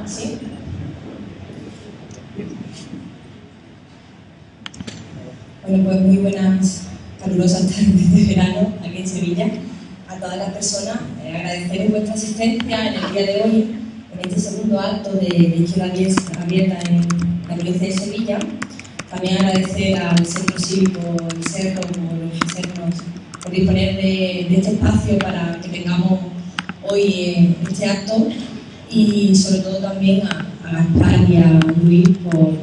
¿Sí? Bueno, pues muy buenas, calurosas tardes de verano aquí en Sevilla. A todas las personas, agradecer vuestra asistencia en el día de hoy, en este segundo acto de Izquierda Abierta en la provincia de Sevilla. También agradecer al Centro Cívico El Cerro por disponer de este espacio para que tengamos hoy este acto, y sobre todo también a Gaspar y a Luis por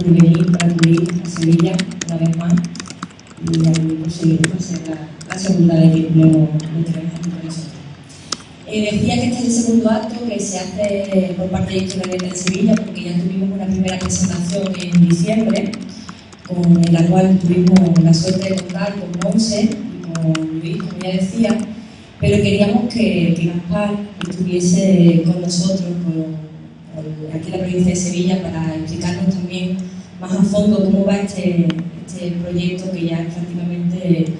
venir, para acudir a Sevilla una vez más, y a Luis por seguir, por ser la segunda vez que lo tenemos aquí con nosotros. Decía que este es el segundo acto que se hace por parte de Izquierda Abierta en Sevilla, porque ya tuvimos una primera presentación en diciembre, en la cual tuvimos la suerte de contar con Monse y con Luis, como ya decía, pero queríamos que Gaspar estuviese con nosotros aquí en la provincia de Sevilla para explicarnos también más a fondo cómo va este proyecto, que ya es prácticamente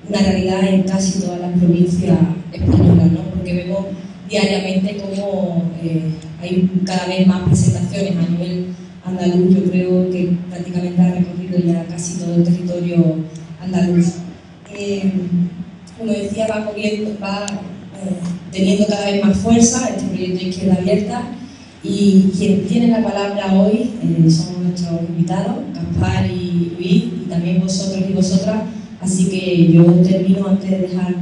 una realidad en casi todas las provincias españolas, ¿no? Porque vemos diariamente cómo hay cada vez más presentaciones a nivel andaluz. Yo creo que prácticamente ha recorrido ya casi todo el territorio andaluz. Como decía, va teniendo cada vez más fuerza este proyecto de Izquierda Abierta, y quien tiene la palabra hoy son nuestros invitados, Gaspar y Luis, y también vosotros y vosotras. Así que yo termino, antes de dejar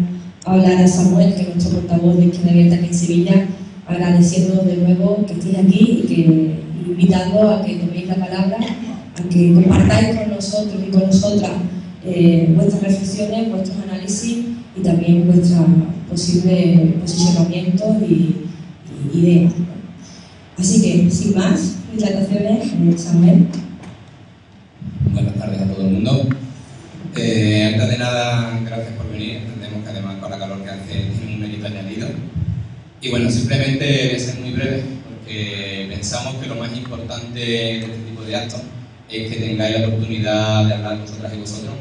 hablar a Samuel, que es nuestro portavoz de Izquierda Abierta aquí en Sevilla, agradeciendo de nuevo que estéis aquí y invitando a que toméis la palabra, a que compartáis con nosotros y con nosotras vuestras reflexiones, vuestros análisis y también vuestros posibles posicionamientos y ideas. Así que, sin más dilataciones, Samuel. Buenas tardes a todo el mundo. Antes de nada, gracias por venir. Entendemos que además con la calor que hace tiene un mérito añadido. Y bueno, simplemente voy a ser muy breve, porque pensamos que lo más importante de este tipo de actos es que tengáis la oportunidad de hablar vosotras y vosotros.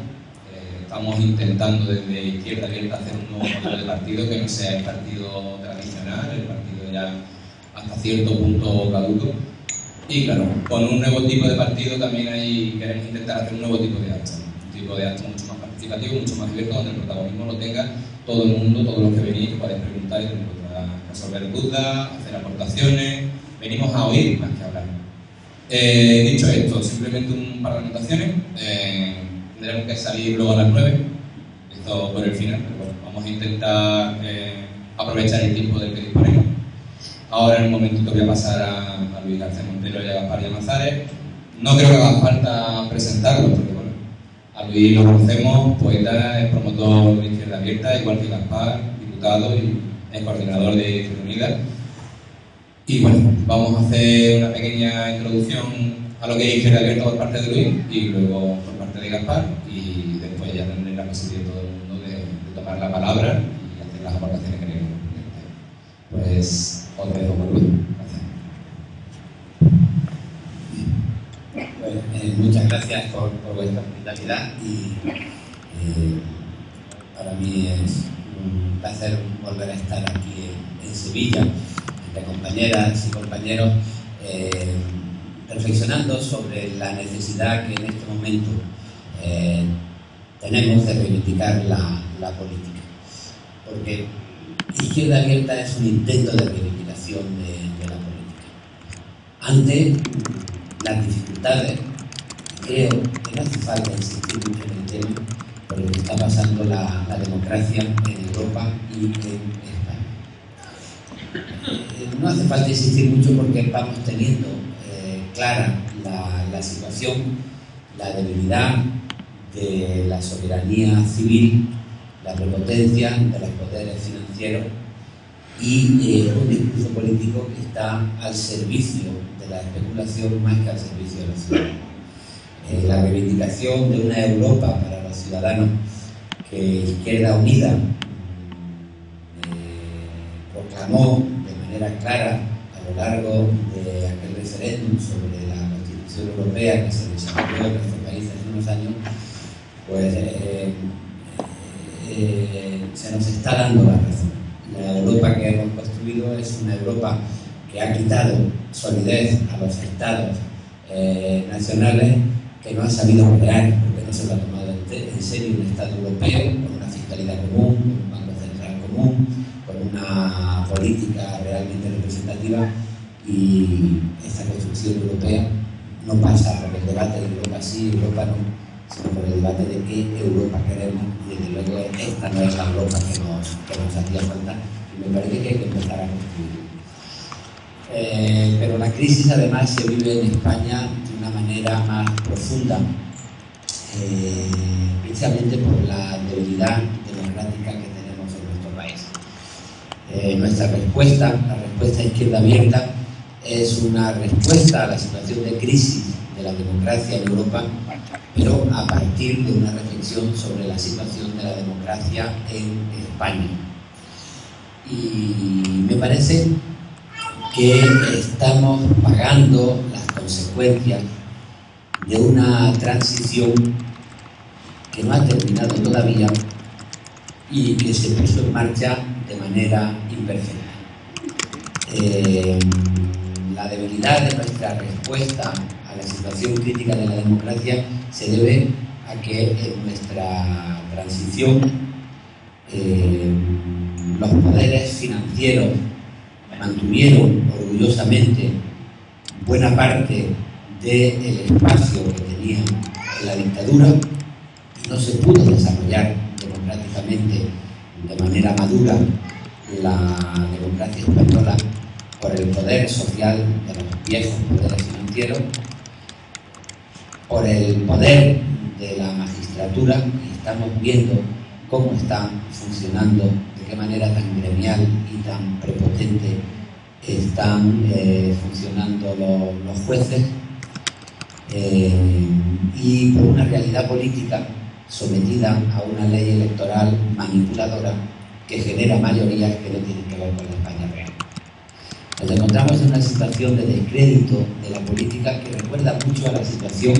Estamos intentando desde Izquierda Abierta hacer un nuevo modelo de partido que no sea el partido tradicional, el partido ya hasta cierto punto caduco. Y claro, con un nuevo tipo de partido también queremos intentar hacer un nuevo tipo de acto. Un tipo de acto mucho más participativo, mucho más abierto, donde el protagonismo lo tenga todo el mundo, todos los que venís, que podáis preguntar y resolver dudas, hacer aportaciones. Venimos a oír más que a hablar. Dicho esto, simplemente un par de anotaciones. Tendremos que salir luego a las 9, esto por el final, pero bueno, vamos a intentar aprovechar el tiempo del que disponemos. Ahora en un momentito voy a pasar a Luis García Montero y a Gaspar Llamazares. No creo que haga falta presentarlos, porque bueno, a Luis lo conocemos, poeta, es promotor de Izquierda Abierta, igual que Gaspar, diputado y es coordinador de Izquierda Unida. Y bueno, vamos a hacer una pequeña introducción a lo que es Izquierda Abierta por parte de Luis y luego por parte de Gaspar, y después ya tendré la posibilidad de todo el mundo de tomar la palabra y hacer las aportaciones que queremos. Pues os dejo con Luis. Gracias. Bueno, muchas gracias por vuestra hospitalidad, y para mí es un placer volver a estar aquí en Sevilla, entre compañeras y compañeros, reflexionando sobre la necesidad que en este momento tenemos de reivindicar la política. Porque Izquierda Abierta es un intento de reivindicación de la política. Ante las dificultades, creo que no hace falta insistir mucho en el tema, por lo que está pasando la democracia en Europa y en España. No hace falta insistir mucho porque vamos teniendo clara la situación, la debilidad de la soberanía civil, la prepotencia de los poderes financieros y un discurso político que está al servicio de la especulación más que al servicio de los ciudadanos. La reivindicación de una Europa para los ciudadanos que Izquierda Unida proclamó de manera clara a lo largo de aquel referéndum sobre la Constitución Europea que se desarrolló en nuestro país hace unos años, pues se nos está dando la razón. La Europa que hemos construido es una Europa que ha quitado solidez a los estados nacionales, que no ha sabido crear, porque no se lo ha tomado en serio, un Estado europeo con una fiscalidad común, con un Banco Central común, con una política realmente representativa. Y esta construcción europea no pasa por el debate de Europa sí, Europa no, sino por el debate de qué Europa queremos, y desde luego esta no es la Europa que nos hacía falta, y me parece que hay que empezar a construir. Pero la crisis además se vive en España de una manera más profunda, precisamente por la debilidad democrática que tenemos en nuestro país. Nuestra respuesta, la respuesta izquierda abierta, es una respuesta a la situación de crisis de la democracia en Europa, pero a partir de una reflexión sobre la situación de la democracia en España. Y me parece que estamos pagando las consecuencias de una transición que no ha terminado todavía y que se puso en marcha de manera imperfecta. La debilidad de nuestra respuesta a la situación crítica de la democracia se debe a que en nuestra transición los poderes financieros mantuvieron orgullosamente buena parte del espacio que tenían en la dictadura y no se pudo desarrollar democráticamente de manera madura la democracia española por el poder social de los viejos poderes financieros, por el poder de la magistratura, y estamos viendo cómo están funcionando, de qué manera tan gremial y tan prepotente están funcionando los jueces, y por una realidad política sometida a una ley electoral manipuladora que genera mayorías que no tienen que ver con la España real. Nos encontramos en una situación de descrédito de la política que recuerda mucho a la situación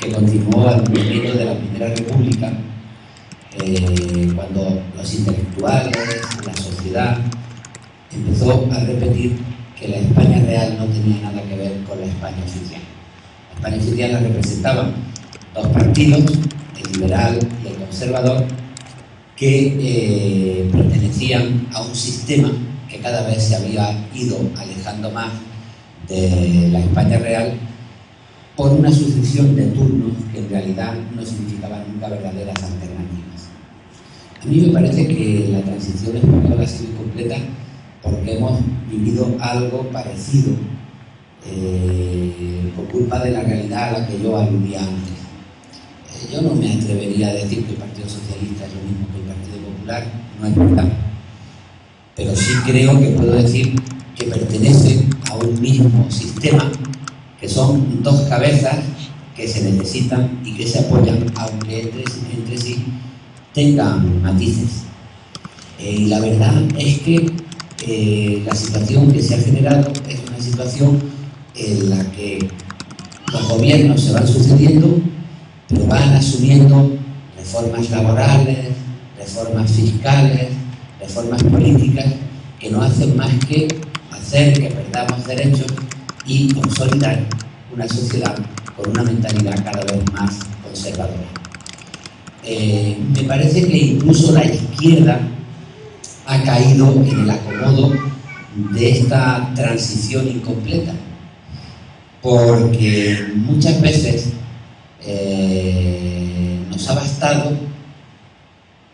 que continuó al momento de la Primera República, cuando los intelectuales, la sociedad, empezó a repetir que la España real no tenía nada que ver con la España oficial. La España oficial la representaban dos partidos, el liberal y el conservador, que pertenecían a un sistema que cada vez se había ido alejando más de la España real por una sucesión de turnos que en realidad no significaban nunca verdaderas alternativas. A mí me parece que la transición española ha sido incompleta porque hemos vivido algo parecido por culpa de la realidad a la que yo aludía antes. Yo no me atrevería a decir que el Partido Socialista es lo mismo que el Partido Popular, no es verdad. Pero sí creo que puedo decir que pertenece a un mismo sistema, que son dos cabezas que se necesitan y que se apoyan, aunque entre sí tengan matices. Y la verdad es que la situación que se ha generado es una situación en la que los gobiernos se van sucediendo, pero van asumiendo reformas laborales, reformas fiscales, reformas políticas que no hacen más que hacer que perdamos derechos y consolidar una sociedad con una mentalidad cada vez más conservadora. Me parece que incluso la izquierda ha caído en el acomodo de esta transición incompleta, porque muchas veces nos ha bastado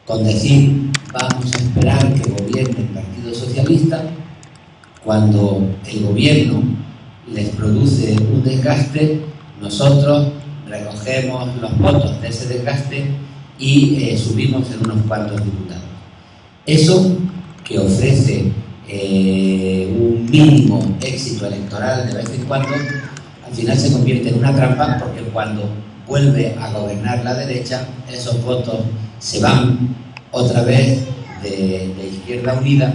con decir vamos a esperar que gobierne el Partido Socialista, cuando el gobierno les produce un desgaste, nosotros recogemos los votos de ese desgaste y subimos en unos cuantos diputados. Eso que ofrece un mínimo éxito electoral de vez en cuando, al final se convierte en una trampa, porque cuando vuelve a gobernar la derecha, esos votos se van otra vez de Izquierda Unida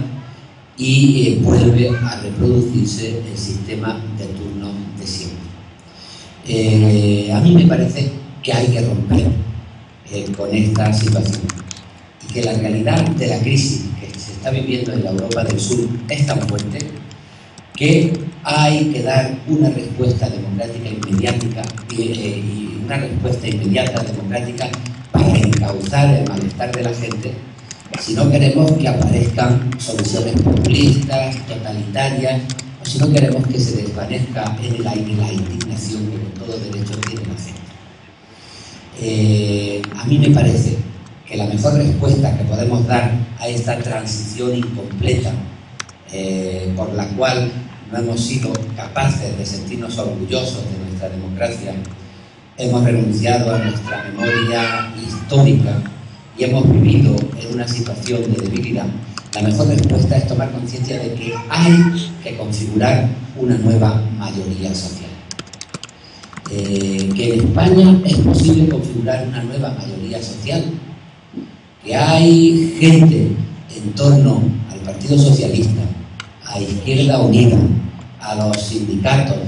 y vuelve a reproducirse el sistema de turno de siempre. A mí me parece que hay que romper con esta situación y que la realidad de la crisis que se está viviendo en la Europa del Sur es tan fuerte que hay que dar una respuesta democrática inmediata y una respuesta inmediata democrática para encauzar el malestar de la gente, si no queremos que aparezcan soluciones populistas, totalitarias, o si no queremos que se desvanezca en el aire la indignación que con todo derecho tiene la gente. A mí me parece que la mejor respuesta que podemos dar a esta transición incompleta por la cual no hemos sido capaces de sentirnos orgullosos de nuestra democracia, hemos renunciado a nuestra memoria histórica y hemos vivido en una situación de debilidad, la mejor respuesta es tomar conciencia de que hay que configurar una nueva mayoría social. Que en España es posible configurar una nueva mayoría social, que hay gente en torno al Partido Socialista, a Izquierda Unida, a los sindicatos,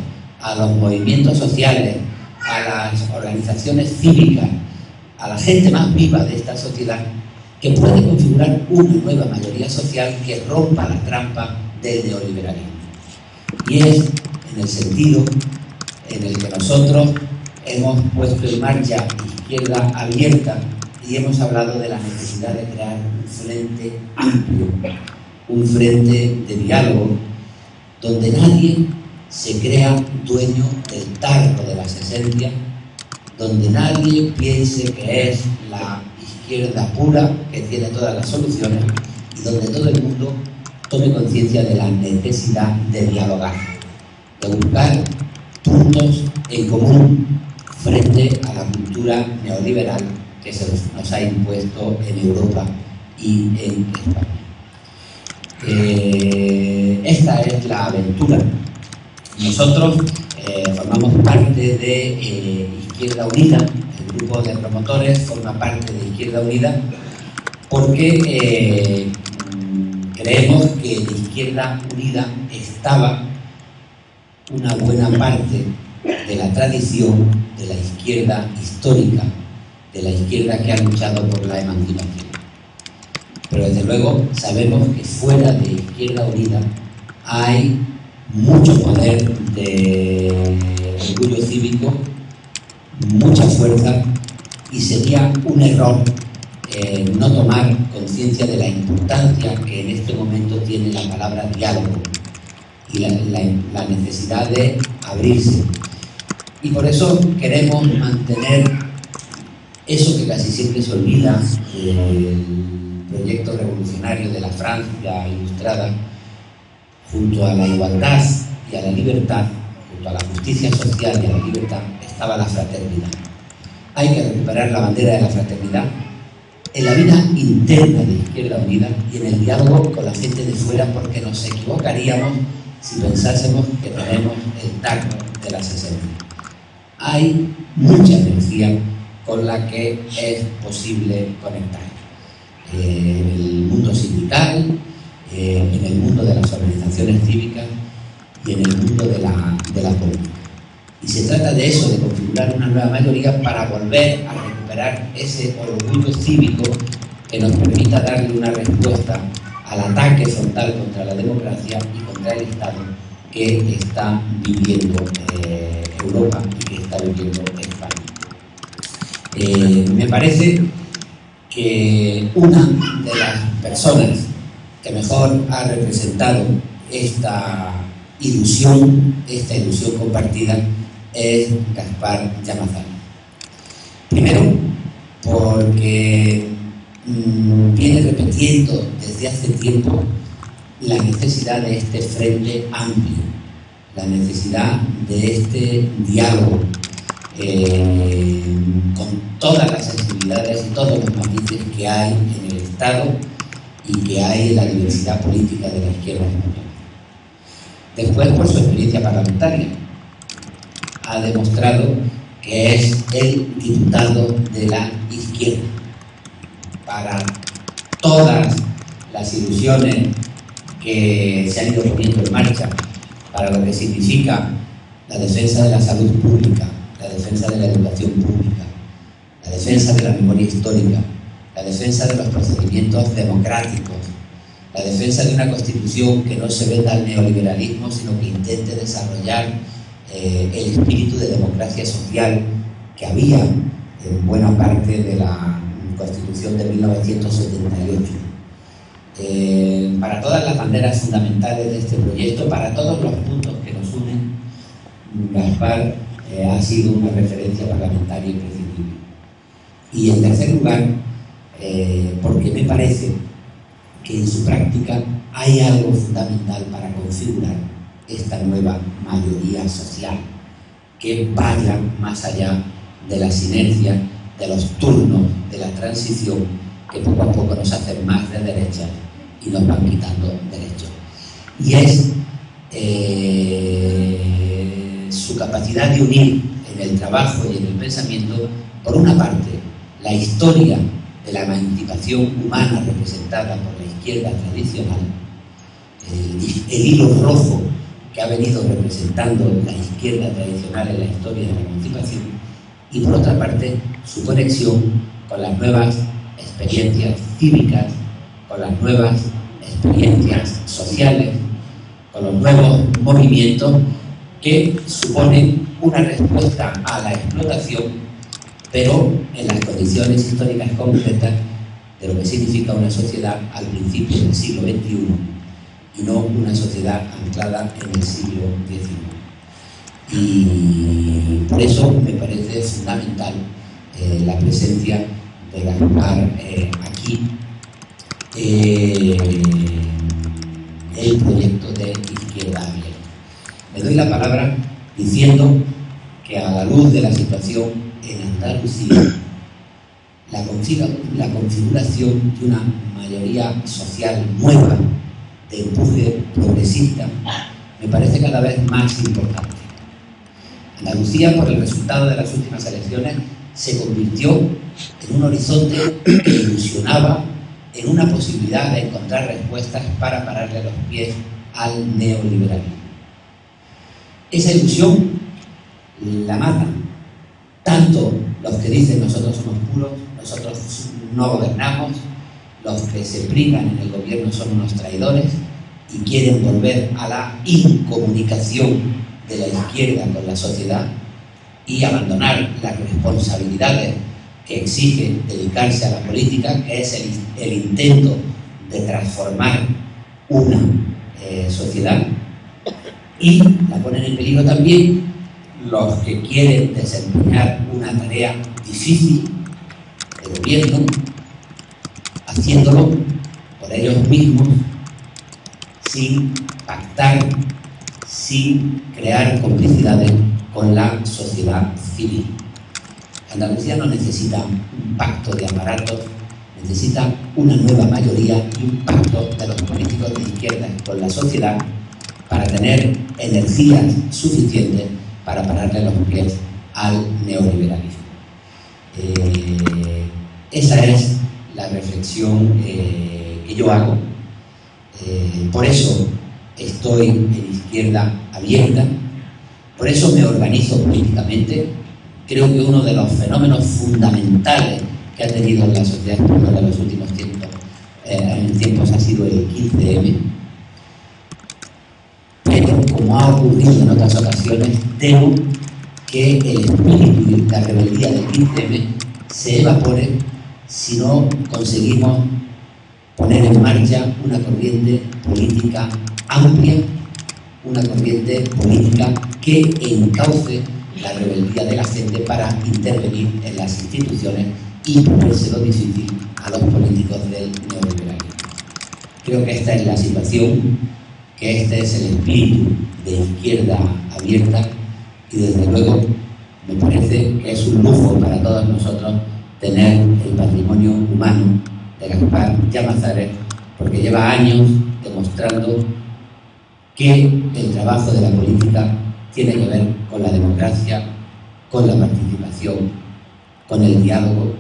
a los movimientos sociales, a las organizaciones cívicas, a la gente más viva de esta sociedad, que puede configurar una nueva mayoría social que rompa la trampa del neoliberalismo. Y es en el sentido en el que nosotros hemos puesto en marcha Izquierda Abierta y hemos hablado de la necesidad de crear un frente amplio, un frente de diálogo, donde nadie se crea dueño del tarro de las esencias, donde nadie piense que es la izquierda pura que tiene todas las soluciones y donde todo el mundo tome conciencia de la necesidad de dialogar, de buscar puntos en común frente a la cultura neoliberal que se nos ha impuesto en Europa y en España. Esta es la aventura. Nosotros formamos parte de Izquierda Unida, el grupo de promotores forma parte de Izquierda Unida porque creemos que en Izquierda Unida estaba una buena parte de la tradición de la izquierda histórica, de la izquierda que ha luchado por la emancipación. Pero desde luego sabemos que fuera de Izquierda Unida hay mucho poder de orgullo cívico, mucha fuerza, y sería un error no tomar conciencia de la importancia que en este momento tiene la palabra diálogo y la necesidad de abrirse. Y por eso queremos mantener eso que casi siempre se olvida, el proyecto revolucionario de la Francia ilustrada, junto a la igualdad y a la libertad, junto a la justicia social y a la libertad, estaba la fraternidad. Hay que recuperar la bandera de la fraternidad en la vida interna de Izquierda Unida y en el diálogo con la gente de fuera, porque nos equivocaríamos si pensásemos que tenemos el tacto de las esencias. Hay mucha energía con la que es posible conectar. En el mundo sindical, en el mundo de las organizaciones cívicas y en el mundo de la política. Y se trata de eso, de configurar una nueva mayoría para volver a recuperar ese orgullo cívico que nos permita darle una respuesta al ataque frontal contra la democracia y contra el Estado que está viviendo Europa y que está viviendo España. Me parece que una de las personas que mejor ha representado esta ilusión compartida es Gaspar Llamazares. Primero, porque viene repitiendo desde hace tiempo la necesidad de este frente amplio, la necesidad de este diálogo con todas las sensibilidades y todos los matices que hay en el Estado y que hay en la diversidad política de la izquierda española. Después, por su experiencia parlamentaria, ha demostrado que es el diputado de la izquierda. Para todas las ilusiones que se han ido poniendo en marcha, para lo que significa la defensa de la salud pública, la defensa de la educación pública, la defensa de la memoria histórica, la defensa de los procedimientos democráticos, la defensa de una constitución que no se venda al neoliberalismo, sino que intente desarrollar el espíritu de democracia social que había en buena parte de la Constitución de 1978. Para todas las banderas fundamentales de este proyecto, para todos los puntos que nos unen, Gaspar ha sido una referencia parlamentaria imprescindible. Y en tercer lugar, porque me parece que en su práctica hay algo fundamental para configurar esta nueva mayoría social, que vaya más allá de la sinergia, de los turnos, de la transición, que poco a poco nos hacen más de derecha y nos van quitando derechos. Y es su capacidad de unir en el trabajo y en el pensamiento, por una parte, la historia de la emancipación humana representada por la izquierda tradicional, el hilo rojo que ha venido representando la izquierda tradicional en la historia de la emancipación, y por otra parte, su conexión con las nuevas experiencias cívicas, con las nuevas experiencias sociales, con los nuevos movimientos que suponen una respuesta a la explotación, pero en las condiciones históricas concretas de lo que significa una sociedad al principio del siglo XXI y no una sociedad anclada en el siglo XIX. Y por eso me parece fundamental la presencia de Gaspar aquí, el proyecto de Izquierda Abierta. Le doy la palabra diciendo que, a la luz de la situación en Andalucía, la configuración de una mayoría social nueva de empuje progresista me parece cada vez más importante. Andalucía, por el resultado de las últimas elecciones, se convirtió en un horizonte que ilusionaba, en una posibilidad de encontrar respuestas para pararle los pies al neoliberalismo. Esa ilusión la matan tanto los que dicen nosotros somos puros, nosotros no gobernamos, los que se privan en el gobierno son unos traidores y quieren volver a la incomunicación de la izquierda con la sociedad y abandonar las responsabilidades que exige dedicarse a la política, que es el intento de transformar una sociedad, y la ponen en peligro también los que quieren desempeñar una tarea difícil de gobierno, haciéndolo por ellos mismos, sin pactar, sin crear complicidades con la sociedad civil. Andalucía no necesita un pacto de aparatos, necesita una nueva mayoría y un pacto de los políticos de izquierda con la sociedad para tener energías suficientes para pararle los pies al neoliberalismo. Esa es la reflexión que yo hago. Por eso estoy en Izquierda Abierta, por eso me organizo políticamente. Creo que uno de los fenómenos fundamentales que ha tenido la sociedad española en los últimos tiempos ha sido el 15M. Pero, como ha ocurrido en otras ocasiones, temo que el espíritu y la rebeldía del 15M se evapore si no conseguimos poner en marcha una corriente política amplia, una corriente política que encauce la rebeldía de la gente para intervenir en las instituciones y ponérselo difícil a los políticos del neoliberalismo. Creo que esta es la situación, que este es el espíritu de Izquierda Abierta, y desde luego me parece que es un lujo para todos nosotros tener el patrimonio humano de Gaspar Llamazares, porque lleva años demostrando que el trabajo de la política tiene que ver con la democracia, con la participación, con el diálogo,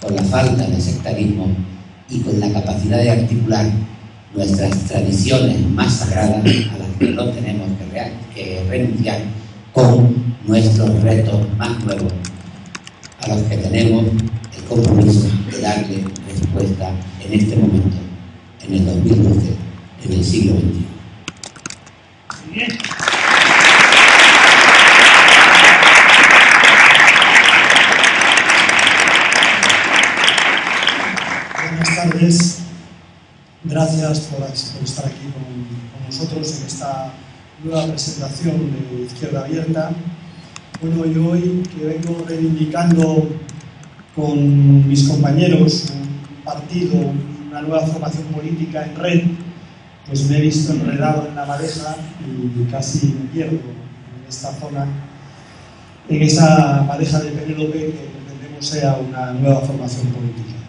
con la falta de sectarismo y con la capacidad de articular nuestras tradiciones más sagradas, a las que no tenemos que renunciar, con nuestros retos más nuevos, a los que tenemos el compromiso de darle respuesta en este momento en el 2012, en el siglo XXI. Bien. Buenas tardes. Gracias por estar aquí con nosotros en esta nueva presentación de Izquierda Abierta. Bueno, yo hoy que vengo reivindicando con mis compañeros un partido, una nueva formación política en red, pues me he visto enredado en la madeja y casi me pierdo en esta zona, en esa madeja del PNLP que pretendemos sea una nueva formación política.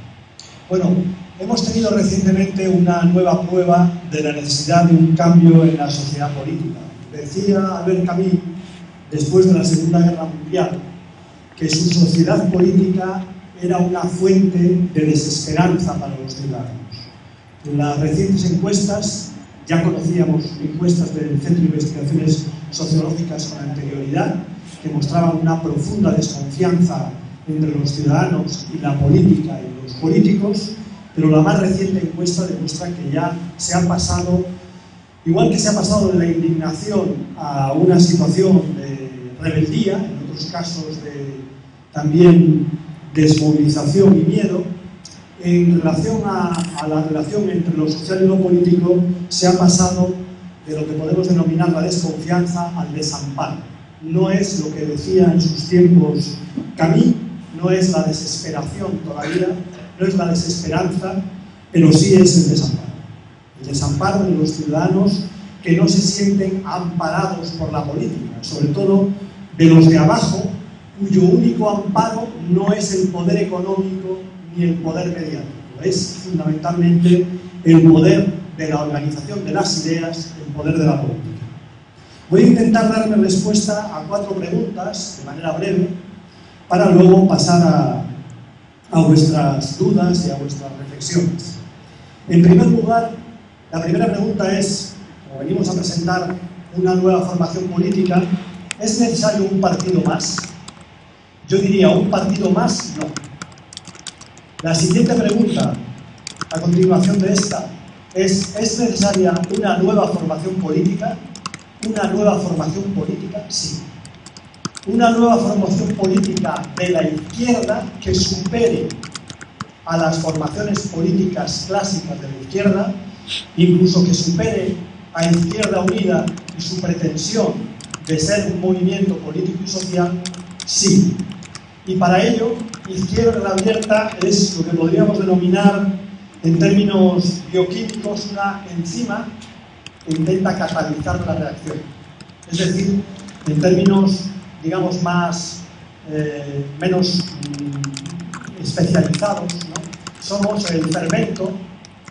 Bueno, hemos tenido recientemente una nueva prueba de la necesidad de un cambio en la sociedad política. Decía Albert Camus, después de la Segunda Guerra Mundial, que su sociedad política era una fuente de desesperanza para los ciudadanos. En las recientes encuestas, ya conocíamos encuestas del Centro de Investigaciones Sociológicas con anterioridad, que mostraban una profunda desconfianza entre los ciudadanos y la política y los políticos, pero la más reciente encuesta demuestra que ya se ha pasado, igual que se ha pasado de la indignación a una situación de rebeldía, en otros casos de también desmovilización y miedo, en relación a la relación entre lo social y lo político, se ha pasado de lo que podemos denominar la desconfianza al desamparo. No es lo que decía en sus tiempos Camus, no es la desesperación todavía, no es la desesperanza, pero sí es el desamparo. El desamparo de los ciudadanos que no se sienten amparados por la política, sobre todo de los de abajo, cuyo único amparo no es el poder económico ni el poder mediático, es fundamentalmente el poder de la organización de las ideas, el poder de la política. Voy a intentar darme respuesta a 4 preguntas, de manera breve, para luego pasar a vuestras dudas y a vuestras reflexiones. En primer lugar, la primera pregunta es, como venimos a presentar una nueva formación política, ¿es necesario un partido más? Yo diría, ¿un partido más? No. La siguiente pregunta, a continuación de esta, ¿es necesaria una nueva formación política? ¿Una nueva formación política? Sí. Una nueva formación política de la izquierda que supere a las formaciones políticas clásicas de la izquierda, incluso que supere a Izquierda Unida y su pretensión de ser un movimiento político y social, sí. Y para ello, Izquierda Abierta es lo que podríamos denominar, en términos bioquímicos, una enzima que intenta catalizar la reacción. Es decir, en términos, digamos, menos especializados, ¿no? Somos el fermento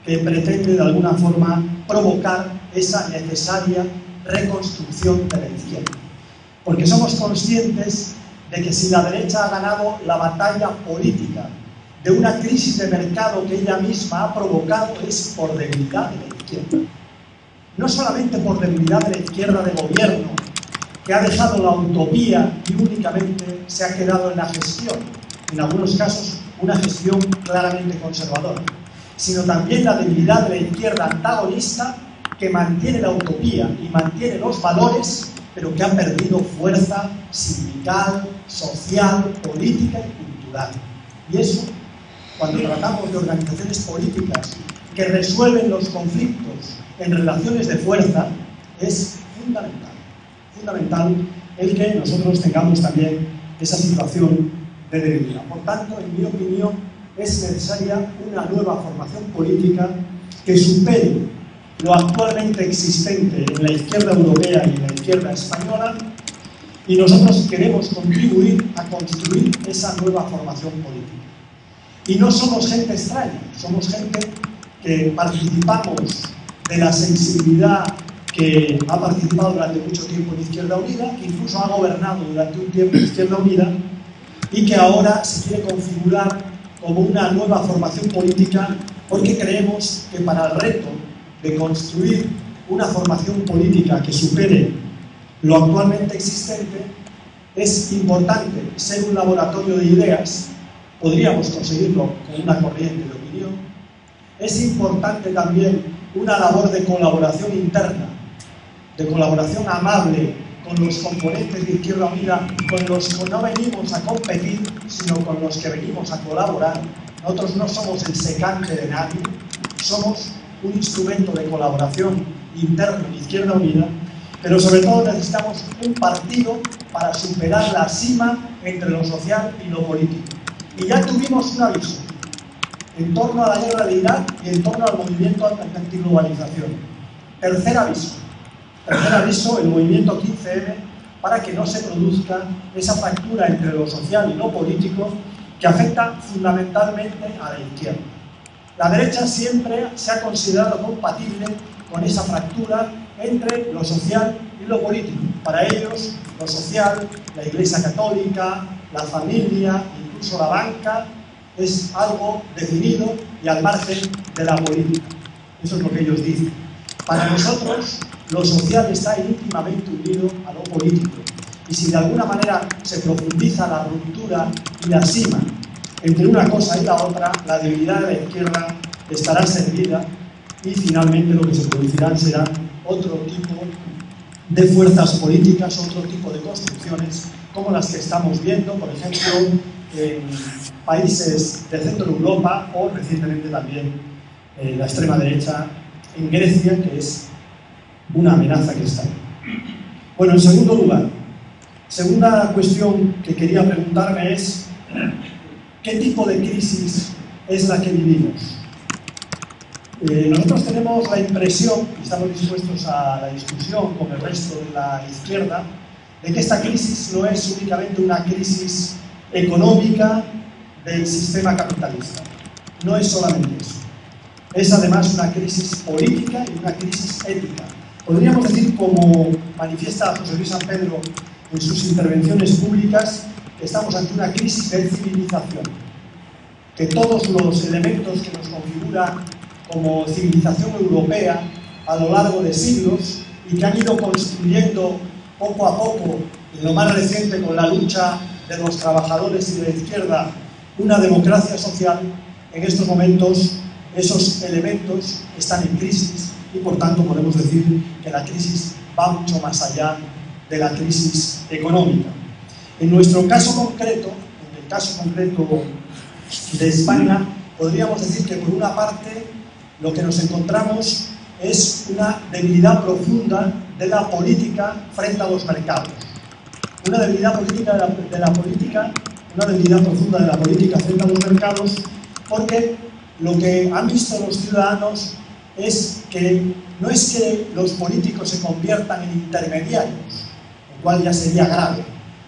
que pretende de alguna forma provocar esa necesaria reconstrucción de la izquierda. Porque somos conscientes de que si la derecha ha ganado la batalla política de una crisis de mercado que ella misma ha provocado, es por debilidad de la izquierda. No solamente por debilidad de la izquierda de gobierno, que ha dejado la utopía y únicamente se ha quedado en la gestión, en algunos casos una gestión claramente conservadora, sino también la debilidad de la izquierda antagonista que mantiene la utopía y mantiene los valores, pero que ha perdido fuerza sindical, social, política y cultural. Y eso, cuando tratamos de organizaciones políticas que resuelven los conflictos en relaciones de fuerza, es fundamental. Fundamental el que nosotros tengamos también esa situación de debilidad. Por tanto, en mi opinión, es necesaria una nueva formación política que supere lo actualmente existente en la izquierda europea y en la izquierda española, y nosotros queremos contribuir a construir esa nueva formación política. Y no somos gente extraña, somos gente que participamos de la sensibilidad que ha participado durante mucho tiempo en Izquierda Unida, que incluso ha gobernado durante un tiempo en Izquierda Unida, y que ahora se quiere configurar como una nueva formación política, porque creemos que para el reto de construir una formación política que supere lo actualmente existente, es importante ser un laboratorio de ideas. Podríamos conseguirlo con una corriente de opinión, es importante también una labor de colaboración interna, de colaboración amable con los componentes de Izquierda Unida, con los que no venimos a competir, sino con los que venimos a colaborar. Nosotros no somos el secante de nadie, somos un instrumento de colaboración interna en Izquierda Unida, pero sobre todo necesitamos un partido para superar la sima entre lo social y lo político. Y ya tuvimos un aviso en torno a la guerra de Irak y en torno al movimiento antiglobalización. Tercer aviso, el movimiento 15M, para que no se produzca esa fractura entre lo social y lo político que afecta fundamentalmente a la izquierda. La derecha siempre se ha considerado compatible con esa fractura entre lo social y lo político. Para ellos, lo social, la Iglesia Católica, la familia, incluso la banca, es algo definido y al margen de la política. Eso es lo que ellos dicen. Para nosotros, lo social está íntimamente unido a lo político. Y si de alguna manera se profundiza la ruptura y la sima entre una cosa y la otra, la debilidad de la izquierda estará servida y finalmente lo que se producirá será otro tipo de fuerzas políticas, otro tipo de construcciones, como las que estamos viendo, por ejemplo, en países del centro de Europa o recientemente también la extrema derecha en Grecia, que es una amenaza que está ahí. Bueno, en segundo lugar, segunda cuestión que quería preguntarme es ¿qué tipo de crisis es la que vivimos? Nosotros tenemos la impresión, y estamos dispuestos a la discusión con el resto de la izquierda, de que esta crisis no es únicamente una crisis económica del sistema capitalista. No es solamente eso. Es además una crisis política y una crisis ética. Podríamos decir, como manifiesta José Luis San Pedro en sus intervenciones públicas, que estamos ante una crisis de civilización. Que todos los elementos que nos configuran como civilización europea a lo largo de siglos y que han ido construyendo poco a poco, en lo más reciente con la lucha de los trabajadores y de la izquierda, una democracia social, en estos momentos esos elementos están en crisis y por tanto podemos decir que la crisis va mucho más allá de la crisis económica. En nuestro caso concreto, en el caso concreto de España, podríamos decir que por una parte lo que nos encontramos es una debilidad profunda de la política frente a los mercados. Una debilidad política una debilidad profunda de la política frente a los mercados, porque lo que han visto los ciudadanos es que no es que los políticos se conviertan en intermediarios, lo cual ya sería grave,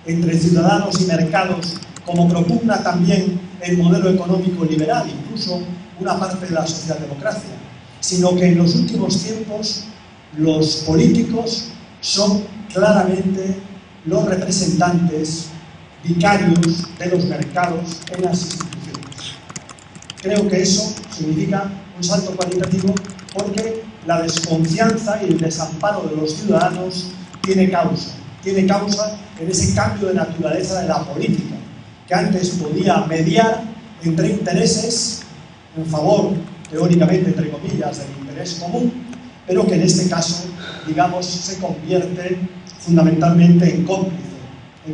entre ciudadanos y mercados, como propugna también el modelo económico liberal, incluso una parte de la socialdemocracia, sino que en los últimos tiempos los políticos son claramente los representantes vicarios de los mercados en las instituciones. Creo que eso significa un salto cualitativo porque la desconfianza y el desamparo de los ciudadanos tiene causa en ese cambio de naturaleza de la política, que antes podía mediar entre intereses en favor, teóricamente, entre comillas, del interés común, pero que en este caso, digamos, se convierte fundamentalmente en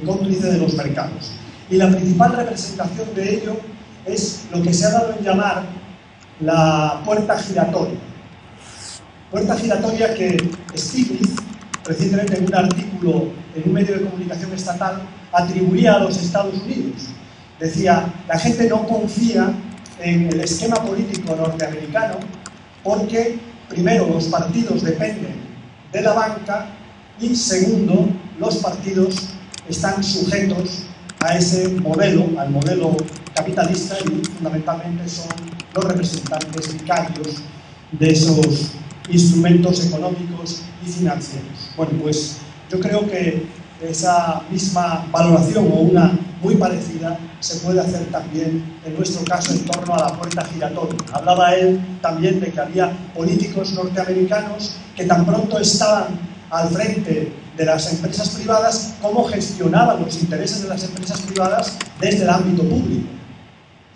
cómplice de los mercados. Y la principal representación de ello es lo que se ha dado en llamar la puerta giratoria. Puerta giratoria que Stiglitz, recientemente en un artículo en un medio de comunicación estatal, atribuía a los Estados Unidos. Decía, la gente no confía en el esquema político norteamericano porque, primero, los partidos dependen de la banca y, segundo, los partidos están sujetos a ese modelo, al modelo capitalista, y fundamentalmente son los representantes vicarios de esos instrumentos económicos y financieros. Bueno, pues yo creo que esa misma valoración o una muy parecida se puede hacer también en nuestro caso en torno a la puerta giratoria. Hablaba él también de que había políticos norteamericanos que tan pronto estaban al frente de las empresas privadas, cómo gestionaban los intereses de las empresas privadas desde el ámbito público.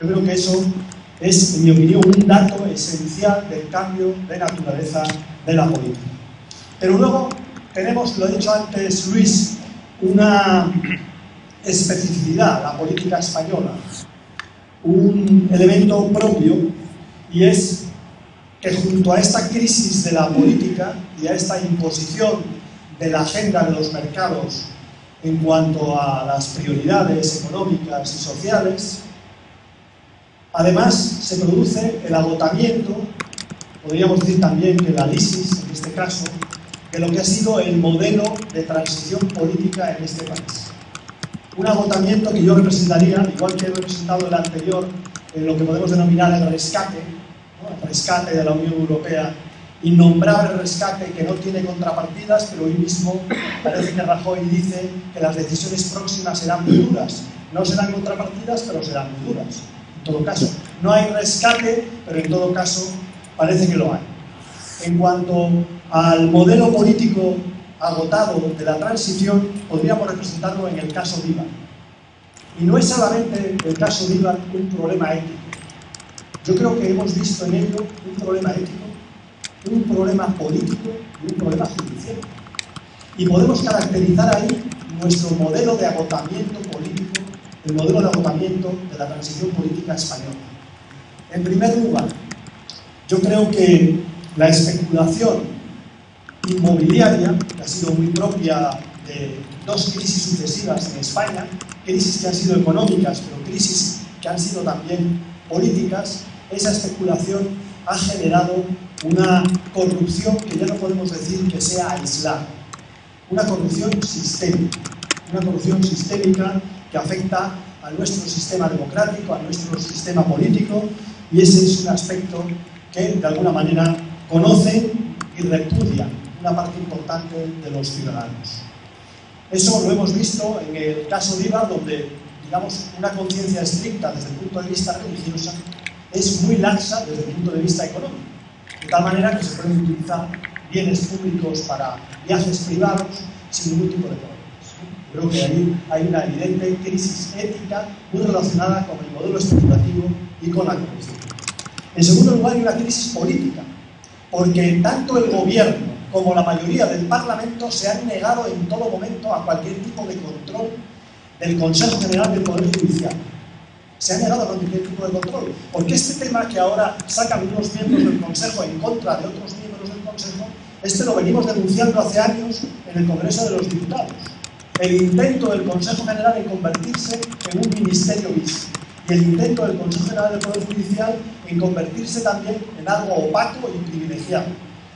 Yo creo que eso es, en mi opinión, un dato esencial del cambio de naturaleza de la política. Pero luego tenemos, lo ha dicho antes Luis, una especificidad, la política española, un elemento propio, y es que junto a esta crisis de la política y a esta imposición de la agenda de los mercados en cuanto a las prioridades económicas y sociales, además se produce el agotamiento, podríamos decir también que la lisis, en este caso, de lo que ha sido el modelo de transición política en este país. Un agotamiento que yo representaría, igual que he representado el anterior, en lo que podemos denominar el rescate, ¿no? El rescate de la Unión Europea, innombrable rescate que no tiene contrapartidas, pero hoy mismo parece que Rajoy dice que las decisiones próximas serán muy duras. No serán contrapartidas, pero serán muy duras. En todo caso, no hay rescate, pero en todo caso parece que lo hay. En cuanto al modelo político agotado de la transición, podríamos representarlo en el caso Díbar. Y no es solamente el caso Díbar un problema ético. Yo creo que hemos visto en ello un problema ético, un problema político y un problema judicial. Y podemos caracterizar ahí nuestro modelo de agotamiento político, el modelo de agotamiento de la transición política española. En primer lugar, yo creo que la especulación inmobiliaria, que ha sido muy propia de dos crisis sucesivas en España, crisis que han sido económicas, pero crisis que han sido también políticas, esa especulación ha generado una corrupción que ya no podemos decir que sea aislada, una corrupción sistémica que afecta a nuestro sistema democrático, a nuestro sistema político, y ese es un aspecto que de alguna manera conocen y repudian una parte importante de los ciudadanos. Eso lo hemos visto en el caso Díbar, donde, digamos, una conciencia estricta desde el punto de vista religioso es muy laxa desde el punto de vista económico, de tal manera que se pueden utilizar bienes públicos para viajes privados sin ningún tipo de problemas. Creo que ahí hay una evidente crisis ética muy relacionada con el modelo especulativo y con la corrupción. En segundo lugar, hay una crisis política, porque tanto el gobierno como la mayoría del Parlamento se han negado en todo momento a cualquier tipo de control del Consejo General del Poder Judicial. Se han negado a cualquier tipo de control, porque este tema que ahora sacan unos miembros del Consejo en contra de otros miembros del Consejo, este lo venimos denunciando hace años en el Congreso de los Diputados. El intento del Consejo General en convertirse en un ministerio bis, y el intento del Consejo General del Poder Judicial en convertirse también en algo opaco y privilegiado.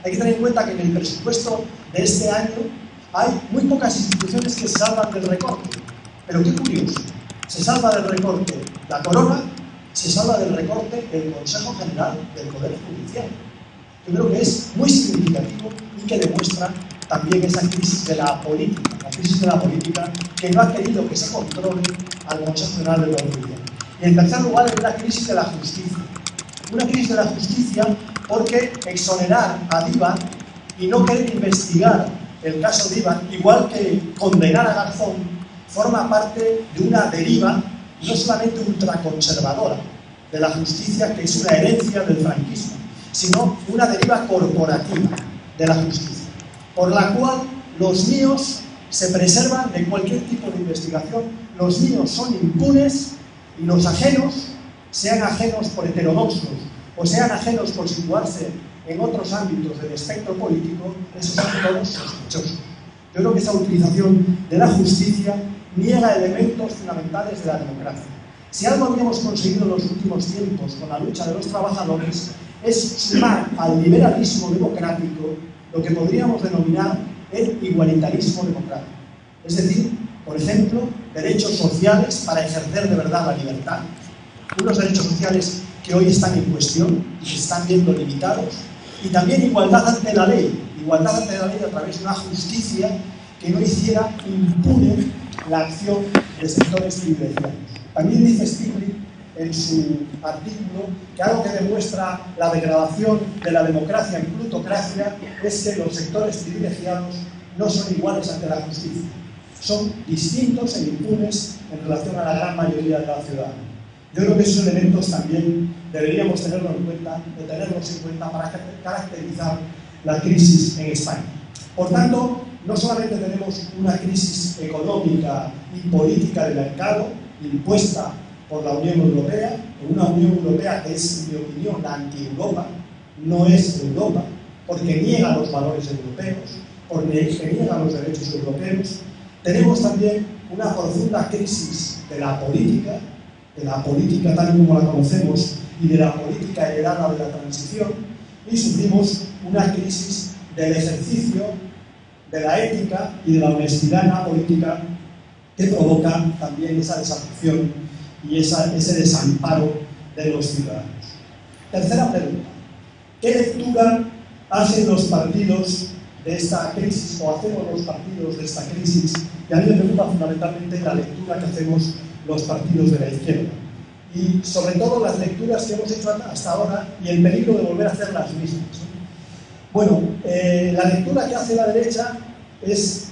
Hay que tener en cuenta que en el presupuesto de este año hay muy pocas instituciones que se salvan del recorte. Pero qué curioso, se salva del recorte la Corona, se salva del recorte el Consejo General del Poder Judicial. Yo creo que es muy significativo y que demuestra también esa crisis de la política que no ha querido que se controle al Consejo General del Poder Judicial. Y en tercer lugar, hay una crisis de la justicia. Una crisis de la justicia porque exonerar a Díbar y no querer investigar el caso Díbar, igual que condenar a Garzón, forma parte de una deriva no solamente ultraconservadora de la justicia, que es una herencia del franquismo, sino una deriva corporativa de la justicia, por la cual los míos se preservan de cualquier tipo de investigación, los míos son impunes y los ajenos, sean ajenos por heterodoxos o sean ajenos por situarse en otros ámbitos del espectro político, esos son todos sospechosos. Yo creo que esa utilización de la justicia niega elementos fundamentales de la democracia. Si algo habíamos conseguido en los últimos tiempos con la lucha de los trabajadores es sumar al liberalismo democrático lo que podríamos denominar el igualitarismo democrático. Es decir, por ejemplo, derechos sociales para ejercer de verdad la libertad, unos derechos sociales que hoy están en cuestión y que están viendo limitados, y también igualdad ante la ley a través de una justicia que no hiciera impune la acción de sectores privilegiados. También dice Stiglitz en su artículo que algo que demuestra la degradación de la democracia en plutocracia es que los sectores privilegiados no son iguales ante la justicia. Son distintos e impunes en relación a la gran mayoría de la ciudadanía. Yo creo que esos elementos también deberíamos tenerlos en cuenta para caracterizar la crisis en España. Por tanto, no solamente tenemos una crisis económica y política de mercado impuesta por la Unión Europea, una Unión Europea que es, en mi opinión, la anti-Europa, no es Europa, porque niega los valores europeos, porque niega los derechos europeos. Tenemos también una profunda crisis de la política tal como la conocemos y de la política heredada de la transición, y sufrimos una crisis del ejercicio de la ética y de la honestidad en la política que provoca también esa desafección y ese desamparo de los ciudadanos. Tercera pregunta: ¿qué lectura hacen los partidos de esta crisis, o hacemos los partidos de esta crisis? Y a mí me preocupa fundamentalmente la lectura que hacemos los partidos de la izquierda, y sobre todo las lecturas que hemos hecho hasta ahora y el peligro de volver a hacer las mismas. Bueno, la lectura que hace la derecha es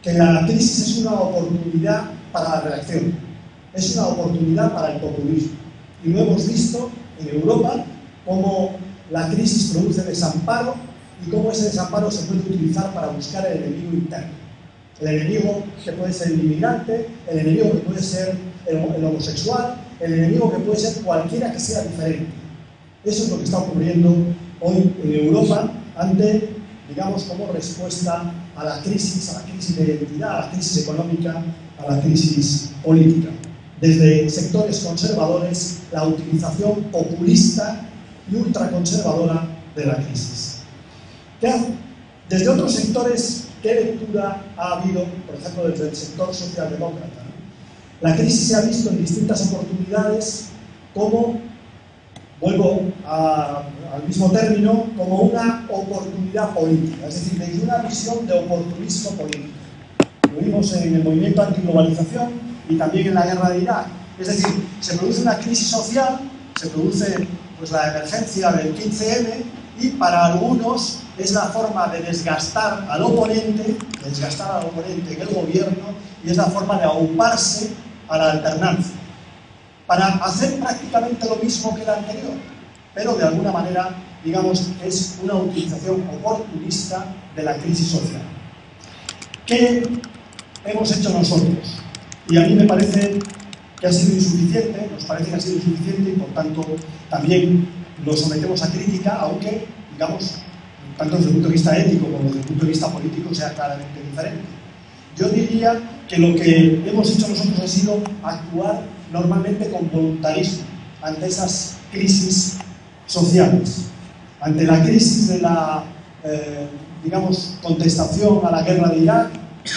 que la crisis es una oportunidad para la reacción, es una oportunidad para el populismo, y lo hemos visto en Europa, cómo la crisis produce desamparo y cómo ese desamparo se puede utilizar para buscar el enemigo interno. El enemigo que puede ser el inmigrante, el enemigo que puede ser el homosexual, el enemigo que puede ser cualquiera que sea diferente. Eso es lo que está ocurriendo hoy en Europa ante, digamos, como respuesta a la crisis de identidad, a la crisis económica, a la crisis política. Desde sectores conservadores, la utilización populista y ultraconservadora de la crisis. Desde otros sectores, ¿qué lectura ha habido, por ejemplo, desde el sector socialdemócrata? La crisis se ha visto en distintas oportunidades como, vuelvo al mismo término, como una oportunidad política, es decir, desde una visión de oportunismo político. Lo vimos en el movimiento antiglobalización y también en la guerra de Irak. Es decir, se produce una crisis social, se produce pues, la emergencia del 15M, y para algunos es la forma de desgastar al oponente en el gobierno, y es la forma de auparse a la alternancia, para hacer prácticamente lo mismo que la anterior, pero de alguna manera, digamos, es una utilización oportunista de la crisis social. ¿Qué hemos hecho nosotros? Y a mí me parece que ha sido insuficiente, nos parece que ha sido insuficiente, y por tanto también lo sometemos a crítica, aunque, digamos, tanto desde el punto de vista ético como desde el punto de vista político sea claramente diferente. Yo diría que lo que hemos hecho nosotros ha sido actuar normalmente con voluntarismo ante esas crisis sociales, ante la crisis de la, digamos, contestación a la guerra de Irak,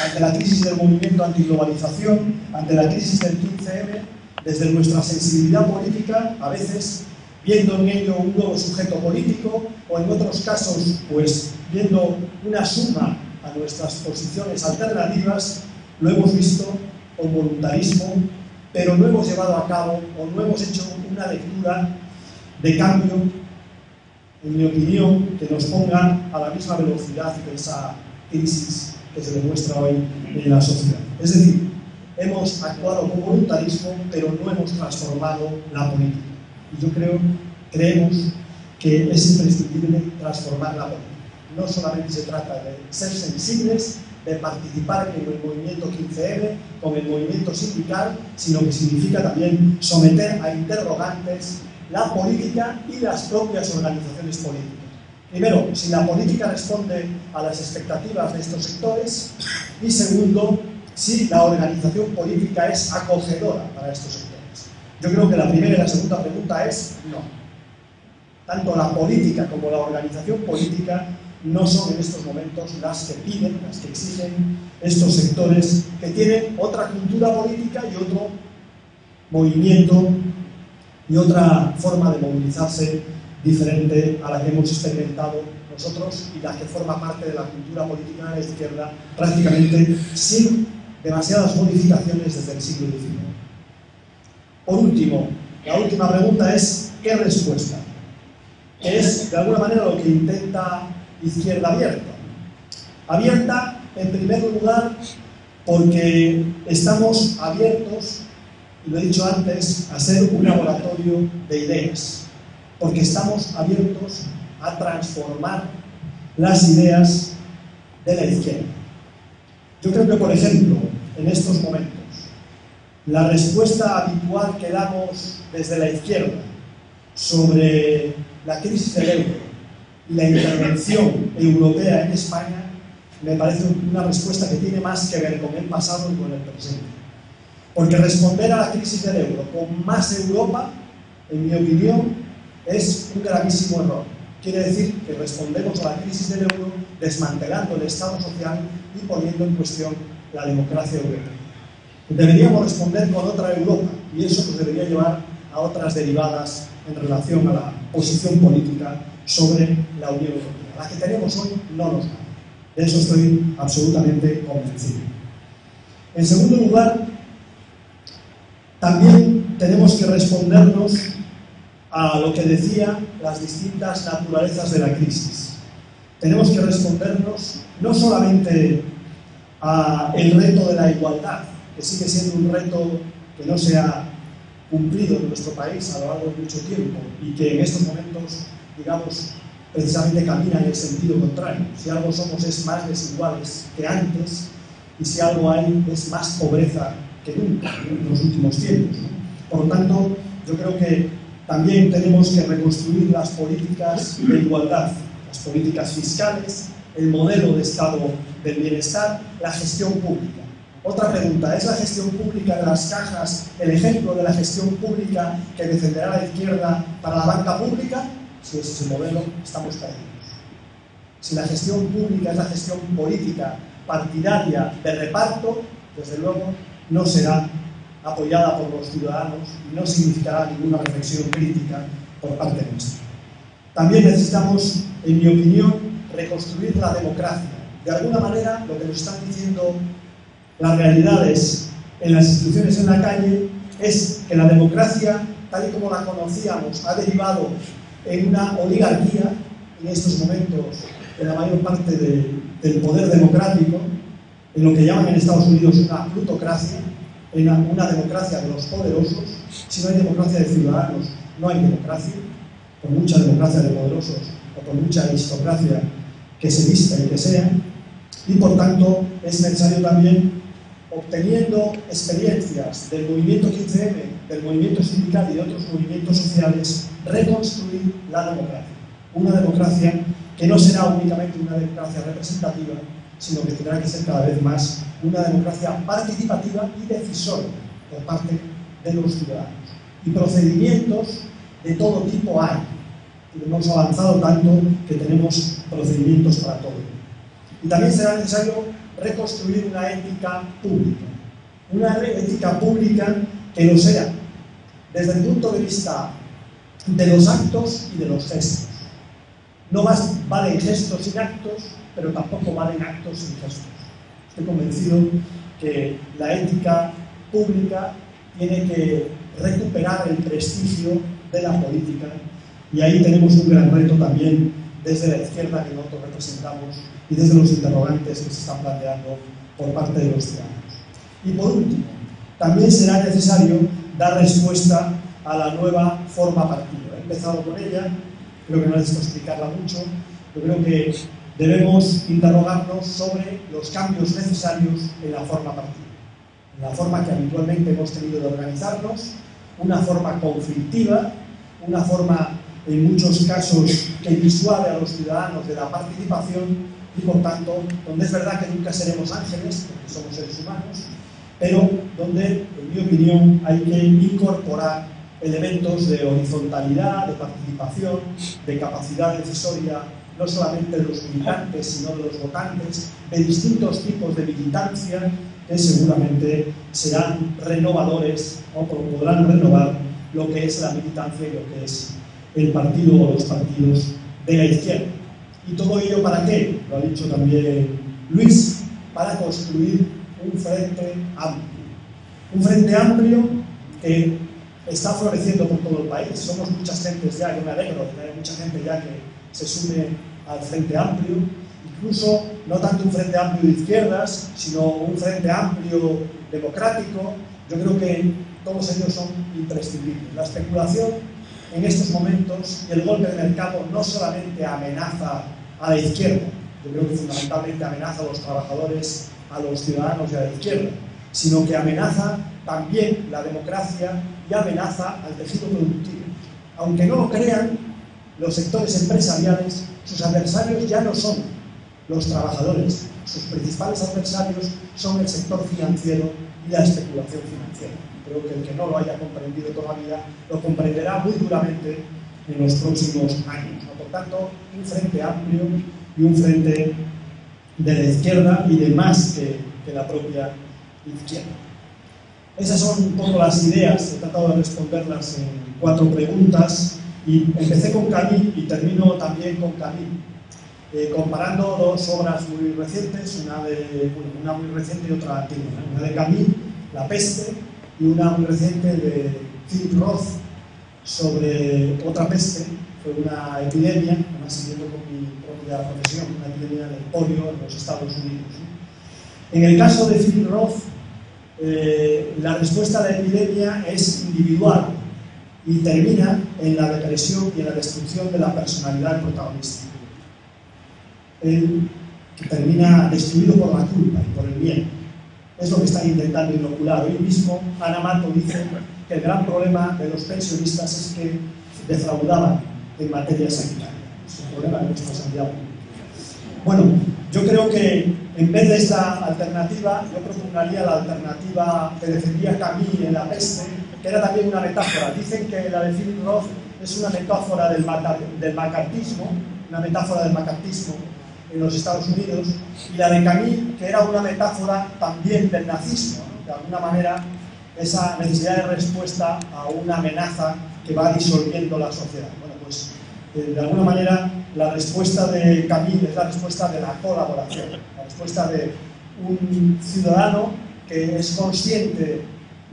ante la crisis del movimiento antiglobalización, ante la crisis del 15M, desde nuestra sensibilidad política, a veces viendo en ello un nuevo sujeto político, o en otros casos, pues viendo una suma a nuestras posiciones alternativas, lo hemos visto con voluntarismo, pero no hemos llevado a cabo o no hemos hecho una lectura de cambio, en mi opinión, que nos ponga a la misma velocidad de esa crisis que se demuestra hoy en la sociedad. Es decir, hemos actuado con voluntarismo, pero no hemos transformado la política. Y yo creemos que es imprescindible transformar la política. No solamente se trata de ser sensibles, de participar en el movimiento 15M, con el movimiento sindical, sino que significa también someter a interrogantes la política y las propias organizaciones políticas. Primero, si la política responde a las expectativas de estos sectores, y segundo, si la organización política es acogedora para estos sectores. Yo creo que la primera y la segunda pregunta es no. Tanto la política como la organización política no son en estos momentos las que piden, las que exigen estos sectores que tienen otra cultura política y otro movimiento y otra forma de movilizarse diferente a la que hemos experimentado nosotros y la que forma parte de la cultura política de la izquierda prácticamente sin demasiadas modificaciones desde el siglo XIX. Por último, la última pregunta es ¿qué respuesta? Que es de alguna manera lo que intenta Izquierda Abierta. Abierta, en primer lugar, porque estamos abiertos y lo he dicho antes, a ser un laboratorio de ideas, porque estamos abiertos a transformar las ideas de la izquierda. Yo creo que, por ejemplo, en estos momentos, la respuesta habitual que damos desde la izquierda sobre la crisis del euro y la intervención europea en España me parece una respuesta que tiene más que ver con el pasado y con el presente. Porque responder a la crisis del euro con más Europa, en mi opinión, es un gravísimo error. Quiere decir que respondemos a la crisis del euro desmantelando el Estado social y poniendo en cuestión la democracia europea. Deberíamos responder con otra Europa, y eso nos debería llevar a otras derivadas en relación a la posición política sobre la Unión Europea. La que tenemos hoy no nos da. De eso estoy absolutamente convencido. En segundo lugar, también tenemos que respondernos a lo que decían las distintas naturalezas de la crisis. Tenemos que respondernos no solamente al reto de la igualdad, que sigue siendo un reto que no se ha cumplido en nuestro país a lo largo de mucho tiempo y que en estos momentos, digamos, precisamente camina en el sentido contrario. Si algo somos es más desiguales que antes y si algo hay es más pobreza que nunca en los últimos tiempos, ¿no? Por lo tanto, yo creo que también tenemos que reconstruir las políticas de igualdad, las políticas fiscales, el modelo de estado del bienestar, la gestión pública. Otra pregunta, ¿es la gestión pública de las cajas el ejemplo de la gestión pública que defenderá la izquierda para la banca pública? Si ese es el modelo, estamos perdidos. Si la gestión pública es la gestión política, partidaria, de reparto, desde luego no será apoyada por los ciudadanos y no significará ninguna reflexión crítica por parte nuestra. También necesitamos, en mi opinión, reconstruir la democracia. De alguna manera, lo que nos están diciendo las realidades en las instituciones en la calle es que la democracia, tal y como la conocíamos, ha derivado en una oligarquía, en estos momentos, en la mayor parte del poder democrático, en lo que llaman en Estados Unidos una plutocracia, en una democracia de los poderosos. Si no hay democracia de ciudadanos, no hay democracia, por mucha democracia de poderosos o por mucha aristocracia que se vista y que sea, y por tanto es necesario también, obteniendo experiencias del movimiento 15M, del movimiento sindical y de otros movimientos sociales, reconstruir la democracia. Una democracia que no será únicamente una democracia representativa, sino que tendrá que ser cada vez más una democracia participativa y decisoria por parte de los ciudadanos. Y procedimientos de todo tipo hay. Hemos avanzado tanto que tenemos procedimientos para todo. Y también será necesario reconstruir una ética pública. Una ética pública que lo sea desde el punto de vista de los actos y de los gestos. No valen gestos sin actos, pero tampoco valen actos sin gestos. Estoy convencido que la ética pública tiene que recuperar el prestigio de la política y ahí tenemos un gran reto también desde la izquierda que nosotros representamos y desde los interrogantes que se están planteando por parte de los ciudadanos. Y por último, también será necesario dar respuesta a la nueva forma partido. He empezado con ella, creo que no necesito explicarla mucho, yo creo que debemos interrogarnos sobre los cambios necesarios en la forma partido, en la forma que habitualmente hemos tenido de organizarnos, una forma conflictiva, una forma en muchos casos que disuade a los ciudadanos de la participación y por tanto donde es verdad que nunca seremos ángeles, porque somos seres humanos, pero donde, en mi opinión, hay que incorporar elementos de horizontalidad, de participación, de capacidad decisoria, no solamente de los militantes, sino de los votantes, de distintos tipos de militancia que seguramente serán renovadores o podrán renovar lo que es la militancia y lo que es el partido o los partidos de la izquierda. ¿Y todo ello para qué? Lo ha dicho también Luis, para construir un frente amplio. Un frente amplio que está floreciendo por todo el país. Somos muchas gentes ya, yo me alegro de que haya mucha gente ya que se sume al frente amplio incluso no tanto un frente amplio de izquierdas, sino un frente amplio democrático. Yo creo que todos ellos son imprescindibles. La especulación en estos momentos y el golpe de mercado no solamente amenaza a la izquierda, yo creo que fundamentalmente amenaza a los trabajadores, a los ciudadanos y a la izquierda, sino que amenaza también la democracia y amenaza al tejido productivo. Aunque no lo crean, los sectores empresariales, sus adversarios ya no son los trabajadores, sus principales adversarios son el sector financiero y la especulación financiera. Creo que el que no lo haya comprendido todavía lo comprenderá muy duramente en los próximos años. Por tanto, un frente amplio y un frente de la izquierda y de más que la propia izquierda. Esas son un poco las ideas, he tratado de responderlas en 4 preguntas y empecé con Camus y termino también con Camus, comparando 2 obras muy recientes, una muy reciente y otra antigua, una de Camus, La peste, y una muy reciente de Philip Roth sobre otra peste, fue una epidemia, además siguiendo con mi propia profesión, una epidemia del polio en los Estados Unidos. En el caso de Philip Roth, la respuesta a la epidemia es individual y termina en la depresión y en la destrucción de la personalidad del protagonista. Él termina destruido por la culpa y por el miedo. Es lo que están intentando inocular. Hoy mismo Ana Mato dice que el gran problema de los pensionistas es que defraudaban en materia sanitaria. Es un problema de nuestra sanidad pública. Bueno, yo creo que en vez de esta alternativa, yo propugnaría la alternativa que defendía Camus en La peste, que era también una metáfora. Dicen que la de Philip Roth es una metáfora del macartismo, una metáfora del macartismo en los Estados Unidos, y la de Camus, que era una metáfora también del nazismo, ¿no? De alguna manera, esa necesidad de respuesta a una amenaza que va disolviendo la sociedad. Bueno, pues de alguna manera la respuesta de Camus es la respuesta de la colaboración, la respuesta de un ciudadano que es consciente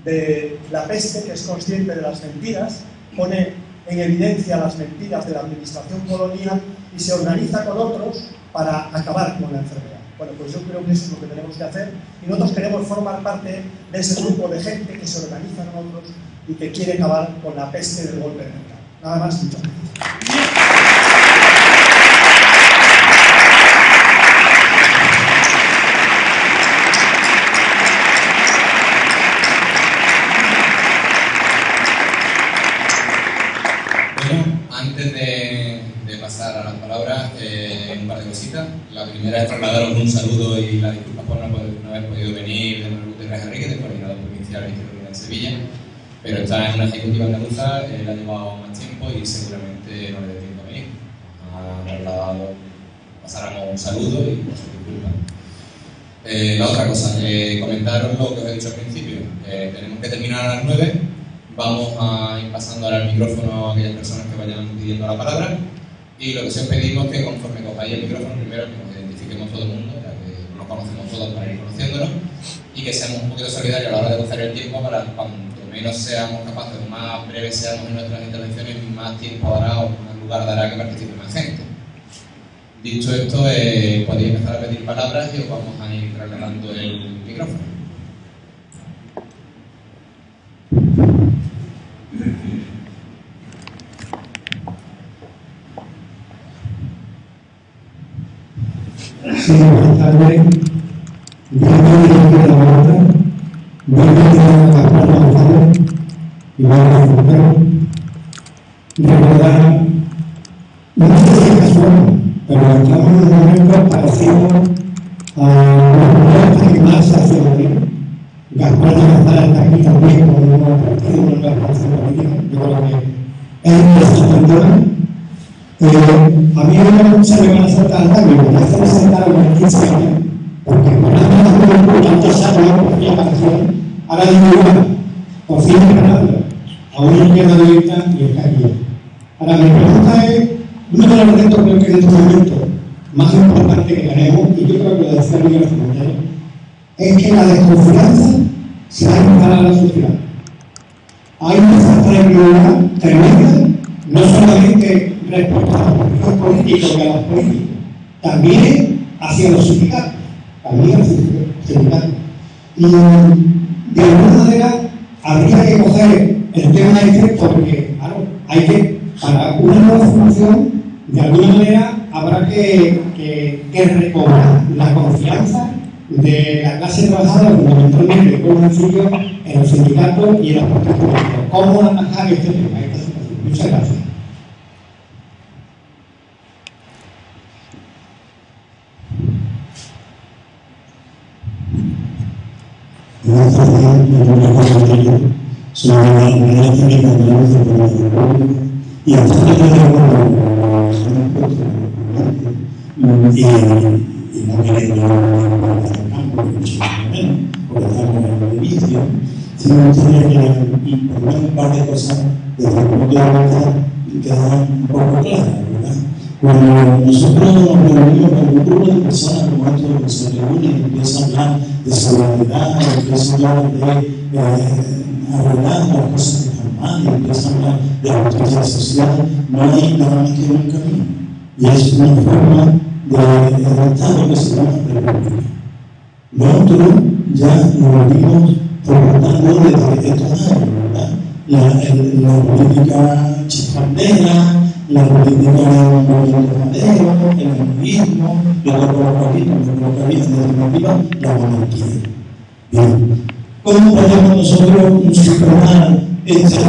de la peste, que es consciente de las mentiras, pone en evidencia las mentiras de la administración colonial y se organiza con otros para acabar con la enfermedad. Bueno, pues yo creo que eso es lo que tenemos que hacer y nosotros queremos formar parte de ese grupo de gente que se organiza con otros y que quiere acabar con la peste del golpe de mercado. Nada más, muchas gracias. Antes de pasar a las palabras, un par de cositas. La primera es trasladaros un saludo y la disculpa por no haber podido venir de Manuel Gutiérrez Enrique, del coordinador provincial de Izquierda en Sevilla, pero está en una ejecutiva andaluza, le ha llevado más tiempo y seguramente no le dé tiempo a venir. Ha trasladado, pasáramos un saludo y muchas disculpas. La otra cosa, comentaros lo que os he dicho al principio. Tenemos que terminar a las 9. Vamos a ir pasando ahora el micrófono a aquellas personas que vayan pidiendo la palabra y lo que sí os pedimos es que conforme cojáis el micrófono primero que nos identifiquemos todo el mundo, ya que nos conocemos todos para ir conociéndonos y que seamos un poquito solidarios a la hora de coger el tiempo para cuanto menos seamos capaces, o más breves seamos en nuestras intervenciones, más tiempo dará o más lugar dará que participe más gente. Dicho esto, podéis empezar a pedir palabras y os vamos a ir trasladando el micrófono. Sí, buenas tardes. Yo soy de la Huerta, voy a Gaspar González y voy a disfrutar. Recordar, no sé si es casual, pero estamos en un momento parecido a los proyectos que más se hace aquí. Gaspar González está aquí también con un partido, con una relación política. Yo creo que es interesante. A mí no se me van a saltar al cambio, porque hace saltar a los 15 años, porque por tantos años, por fin vacaciones, ahora digo igual, por fin ganando, a una izquierda directa y el cambio. Ahora mi pregunta es, uno de los retos creo que en este momento más importante que tenemos, y yo creo que lo decía Miguel Fernández, es que la desconfianza se ha instalado en la sociedad. Hay una falta de credibilidad tremenda, no solamente respecto a los políticos y a los políticos, también hacia los sindicatos. Y de alguna manera habría que coger el tema este porque, claro, hay que, para una nueva formación, de alguna manera habrá que recobrar la confianza de la clase trabajadora, fundamentalmente de los suyos, en los sindicatos y en los partidos políticos. ¿Cómo atajar este tema, esta situación? Muchas gracias. Un par de cosas desde el punto de vista quedan un poco claras, ¿verdad? Cuando nosotros nos reunimos con un grupo de personas como estos que se reúnen y empiezan a hablar de solidaridad, empiezan a hablar de arreglar las cosas que están mal, y empiezan a hablar de la justicia social, no hay nada más que un camino. Y es una forma de Estado que se llama república. Nosotros ya nos vimos tratando desde estos años, ¿verdad? La política chifandera, la política de movimiento madero, el anarquismo, el corporativismo, la monarquía. Bien. ¿Cómo podemos nosotros superar este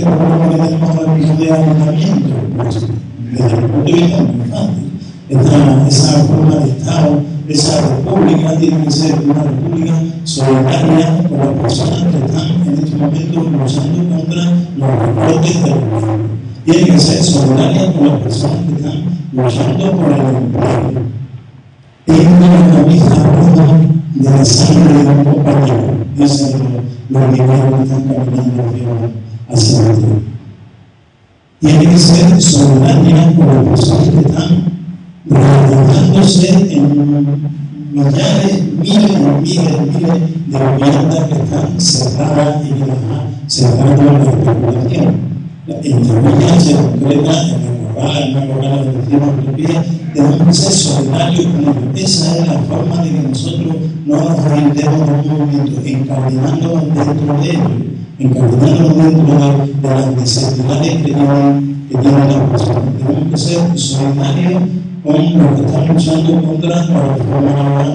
problema que tenemos ahora mismo de arrendamiento? Pues, desde el punto de vista muy fácil. Esa forma de Estado, esa república tiene que ser una república solidaria con las personas que están en este momento luchando contra los recortes del gobierno. Tiene que ser solidaria con las personas que están luchando por el empleo. Tiene una camisa de la sangre de un compañero. Esa es la guerrera que están caminando hacia el futuro. Tiene que ser solidaria con las personas que están realizándose en millares, miles de viviendas que están cerradas y que están cerrando la especulación. Entre millas se concreta en la Corral de Vecinos tenemos que ser solidarios con ellos. Esa es la forma de que nosotros no nos orientemos en un momento, encardinándonos dentro de ellos, encardinándonos dentro de las necesidades que tienen las personas. Tenemos que ser solidarios con los que están luchando contra la reforma laboral.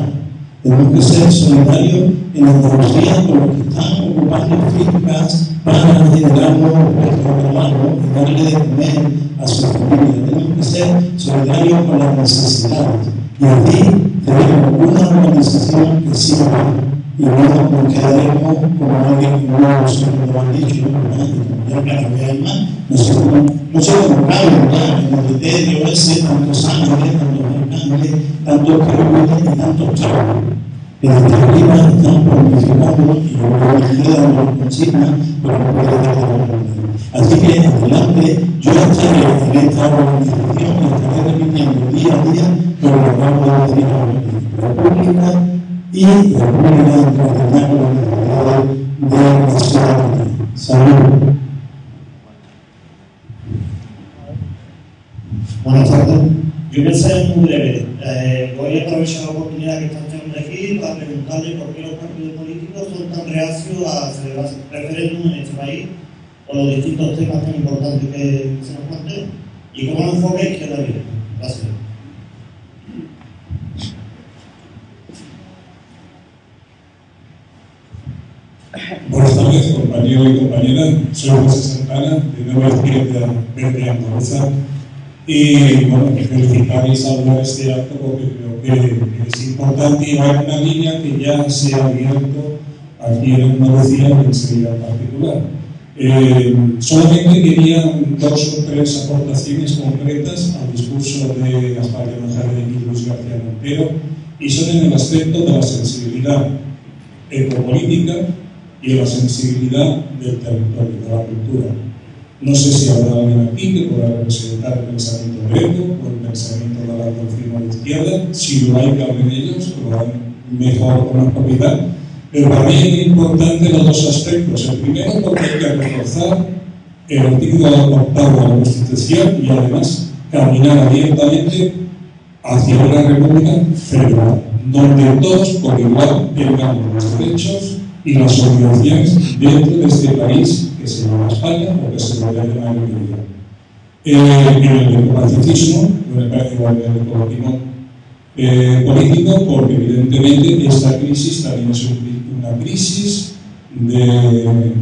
Tenemos que ser solidarios en Andalucía con los que están ocupando fincas para generar nuevos puestos de trabajo y darle de comer a su familia. Tenemos que ser solidarios con las necesidades. Y aquí tenemos una organización que sirva y no nos quedaremos como alguien que no nosotros lo han dicho, ya cada vez hay más. Nosotros no somos cables en el criterio ese, tantos ángeles, tantos arcángeles, tantos querubines y tantos chavos. En definitiva están planificando y lo consigna, pero no puede quedar. Así que en adelante yo estaré en esta organización y estaré repitiendo día a día lo que vamos a decir a la República y la República encarnada con la necesidad de la ciudadanía. Salud. Buenas tardes. Yo voy a ser muy breve. Voy a aprovechar la oportunidad que están teniendo aquí para preguntarle por qué los partidos políticos son tan reacios a celebrar referéndum en este país por los distintos temas tan importantes que se nos plantean y cómo lo enfoque izquierda abierta. Gracias. Buenas tardes, compañeros y compañeras. Soy José Santana, de Nueva Izquierda Verde Andaluza. Y bueno, que felicitar y saludar este acto porque creo que es importante y va en una línea que ya se ha abierto aquí en Andalucía y enseguida en particular. Solamente quería 2 o 3 aportaciones concretas al discurso de Gaspar Llanos y Luis García Montero, y son en el aspecto de la sensibilidad ecopolítica y de la sensibilidad del territorio, de la cultura. No sé si habrá alguien aquí que pueda representar el pensamiento de eco o el pensamiento de la doctrina de izquierda. Si lo hay, que hablen ellos, que lo harán mejor con más propiedad. Pero para mí es importante los 2 aspectos. El primero, porque hay que reforzar el artículo 8 de la Constitución y además caminar abiertamente hacia una república federal, donde todos por igual tengamos los derechos y las obligaciones dentro de este país que se llama España o que se puede llamar Unión. En el ecopacifismo, me parece igual en el ecologismo político, porque evidentemente esta crisis también es una crisis del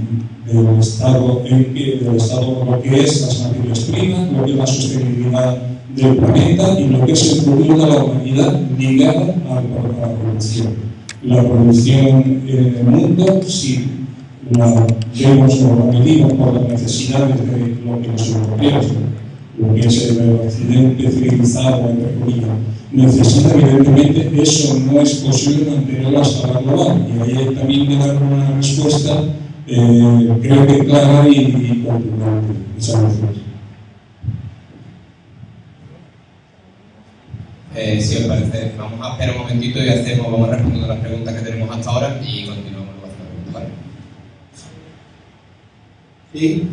Estado, lo que es las materias primas, lo que es la sostenibilidad del planeta y lo que es el futuro de la humanidad ligado a la producción. La producción en el mundo, si la vemos o la medimos por las necesidades de lo que los europeos, lo que es el occidente civilizado, entre comillas, necesita, evidentemente, eso no es posible mantenerlo a escala global. Y ahí también me dan una respuesta, creo que clara y contundente. Muchas gracias. Si os parece, vamos a esperar un momentito y vamos respondiendo las preguntas que tenemos hasta ahora y continuamos con la pregunta, ¿vale? Sí.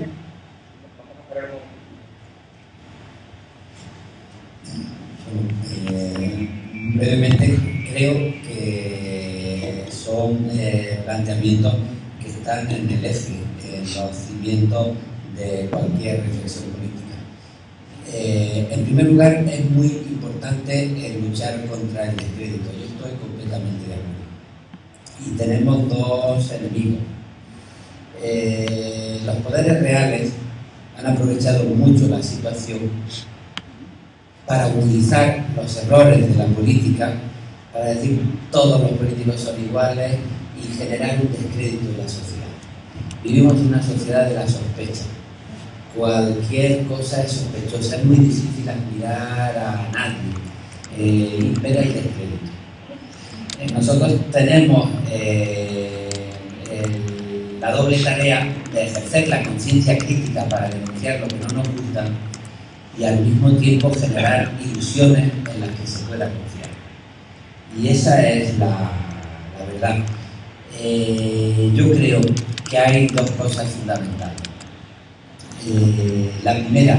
Brevemente, creo que son planteamientos que están en el eje, en los cimientos de cualquier reflexión política. En primer lugar, es muy importante luchar contra el descrédito. Yo estoy completamente de acuerdo. Y tenemos dos enemigos. Los poderes reales han aprovechado mucho la situación para utilizar los errores de la política para decir todos los políticos son iguales y generar un descrédito en la sociedad. Vivimos en una sociedad de la sospecha. Cualquier cosa es sospechosa, es muy difícil admirar a nadie, impera el descrédito. Nosotros tenemos la doble tarea de ejercer la conciencia crítica para denunciar lo que no nos gusta y al mismo tiempo generar ilusiones en las que se pueda confiar. Y esa es la verdad. Yo creo que hay dos cosas fundamentales. La primera,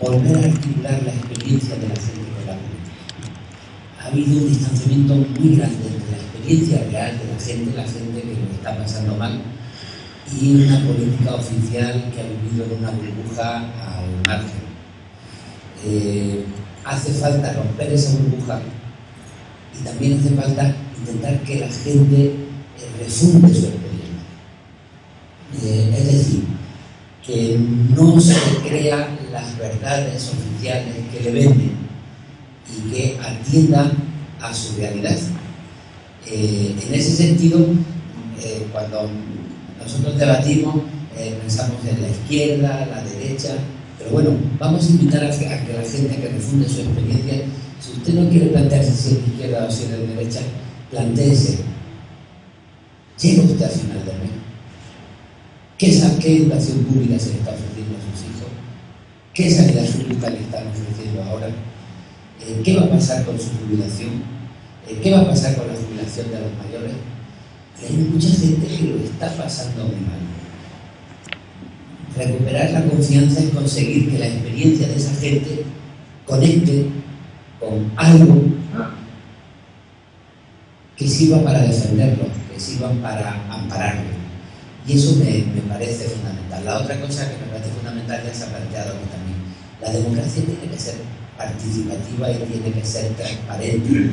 volver a articular la experiencia de la gente con la política. Ha habido un distanciamiento muy grande entre la experiencia real de la gente que lo está pasando mal y una política oficial que ha vivido en una burbuja al margen. Hace falta romper esa burbuja y también hace falta intentar que la gente refunde su experiencia. Es decir, que no se crea las verdades oficiales que le venden y que atienda a su realidad. En ese sentido, cuando nosotros debatimos, pensamos en la izquierda, la derecha, pero bueno, vamos a invitar a que la gente que refunde su experiencia. Si usted no quiere plantearse si es de izquierda o si es de derecha, plantéese. ¿Llega usted al final del mes? ¿Qué educación pública se le está ofreciendo a sus hijos? ¿Qué sanidad pública le están ofreciendo ahora? ¿Qué va a pasar con su jubilación? ¿Qué va a pasar con la jubilación de los mayores? Hay mucha gente que lo está pasando muy mal. Recuperar la confianza es conseguir que la experiencia de esa gente conecte con algo que sirva para defenderlos, que sirvan para ampararlos. Y eso me parece fundamental. La otra cosa que me parece fundamental ya se ha planteado aquí también. La democracia tiene que ser participativa y tiene que ser transparente.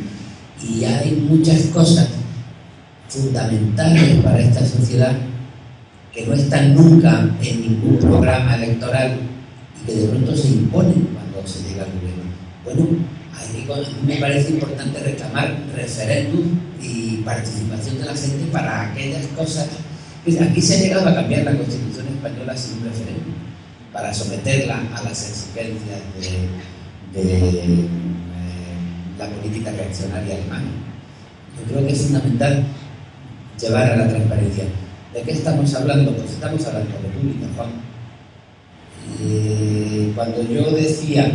Y hay muchas cosas fundamentales para esta sociedad que no están nunca en ningún programa electoral y que de pronto se imponen cuando se llega al gobierno. Bueno, a mí me parece importante reclamar referéndum y participación de la gente para aquellas cosas. Aquí se ha llegado a cambiar la Constitución española sin un referéndum para someterla a las exigencias de la política reaccionaria alemana. Yo creo que es fundamental llevar a la transparencia. ¿De qué estamos hablando? Pues estamos hablando de república, Juan. Cuando yo decía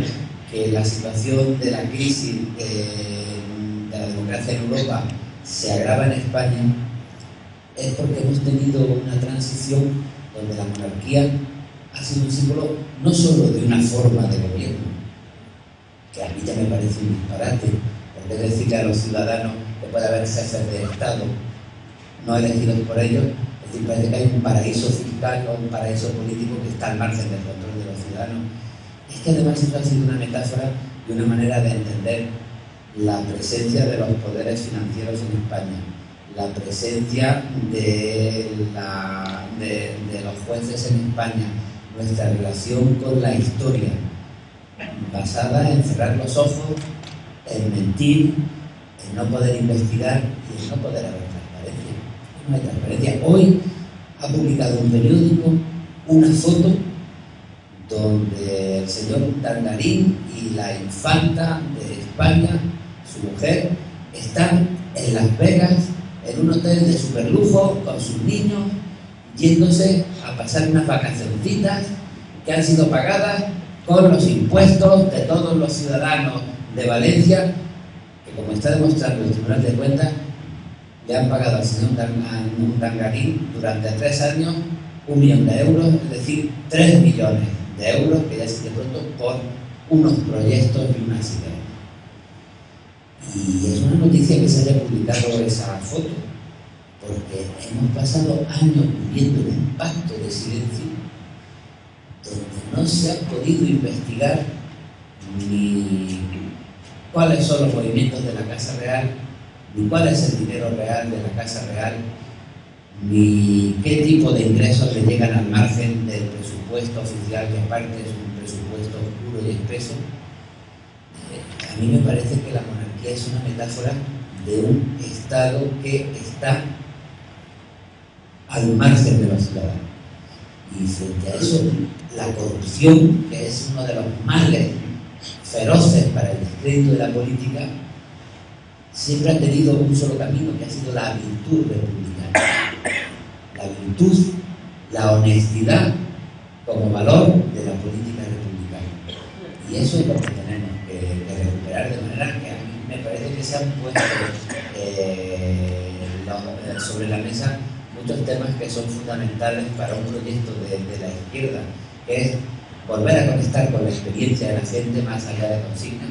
que la situación de la crisis de la democracia en Europa se agrava en España, es porque hemos tenido una transición donde la monarquía ha sido un símbolo no solo de una forma de gobierno, que a mí ya me parece un disparate, porque es decirle a los ciudadanos que puede haber jefes de Estado no elegidos por ellos. Es decir, parece que hay un paraíso fiscal o un paraíso político que está al margen del control de los ciudadanos. Es que además esto ha sido una metáfora y una manera de entender la presencia de los poderes financieros en España, la presencia de los jueces en España, nuestra relación con la historia, basada en cerrar los ojos, en mentir, en no poder investigar y en no poder haber transparencia. No hay transparencia. Hoy ha publicado un periódico una foto donde el señor Urdangarín y la infanta de España, su mujer, están en Las Vegas, en un hotel de superlujo, con sus niños, yéndose a pasar unas vacacioncitas que han sido pagadas con los impuestos de todos los ciudadanos de Valencia, que, como está demostrando el Tribunal de Cuentas, le han pagado al señor Urdangarín durante 3 años 1 millón de euros, es decir, 3 millones de euros, que ya se de pronto por unos proyectos y unas ideas. Y es una noticia que se haya publicado esa foto, porque hemos pasado años viviendo en un pacto de silencio donde no se ha podido investigar ni cuáles son los movimientos de la Casa Real, ni cuál es el dinero real de la Casa Real, ni qué tipo de ingresos le llegan al margen del presupuesto oficial, que aparte es un presupuesto oscuro y espeso. A mí me parece que la monarquía es una metáfora de un Estado que está al margen de los ciudadanos. Y frente a eso, la corrupción, que es uno de los males feroces para el descrédito de la política, siempre ha tenido un solo camino, que ha sido la virtud republicana. La virtud, la honestidad como valor de la política republicana. Y eso es lo que tenemos que recuperar, de manera que a mí me parece que se han puesto sobre la mesa muchos temas que son fundamentales para un proyecto de la izquierda, que es volver a conectar con la experiencia de la gente más allá de consignas,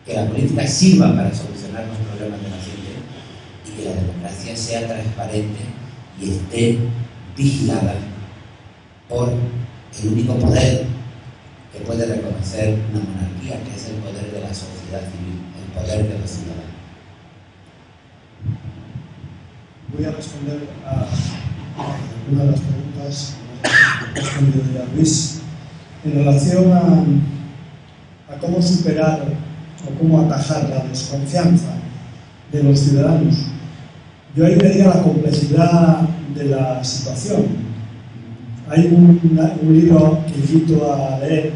que la política sirva para solucionar los problemas de la gente y que la democracia sea transparente y esté vigilada por el único poder que puede reconocer una monarquía, que es el poder de la sociedad civil, el poder de los ciudadanos. Voy a responder a una de las preguntas que ha respondido ya Luis en relación a cómo superar o cómo atajar la desconfianza de los ciudadanos. Yo ahí vería la complejidad de la situación. Hay un libro que invito a leer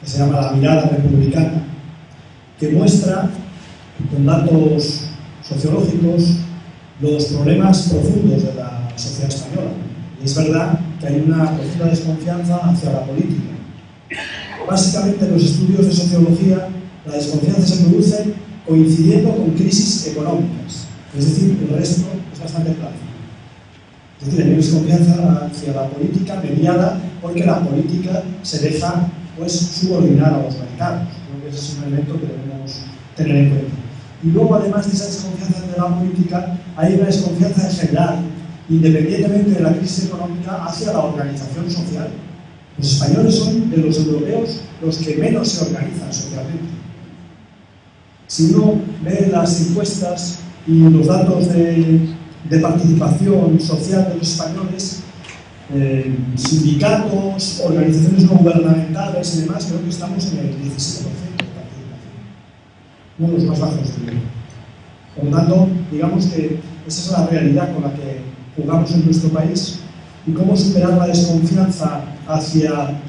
que se llama La mirada republicana, que muestra con datos sociológicos los problemas profundos de la sociedad española. Y es verdad que hay una profunda desconfianza hacia la política. Básicamente, en los estudios de sociología, la desconfianza se produce coincidiendo con crisis económicas. Es decir, el resto es bastante claro. Es decir, hay desconfianza hacia la política mediada porque la política se deja subordinar a los mercados. Creo que ese es un elemento que debemos tener en cuenta. Y luego, además de esa desconfianza de la política, hay una desconfianza en general, independientemente de la crisis económica, hacia la organización social. Los españoles son de los europeos los que menos se organizan socialmente. Si uno ve las encuestas y los datos de participación social de los españoles, sindicatos, organizaciones no gubernamentales y demás, creo que estamos en el 17% de participación, uno de los más bajos del mundo. Por lo tanto, digamos que esa es la realidad con la que jugamos en nuestro país, y cómo superar la desconfianza hacia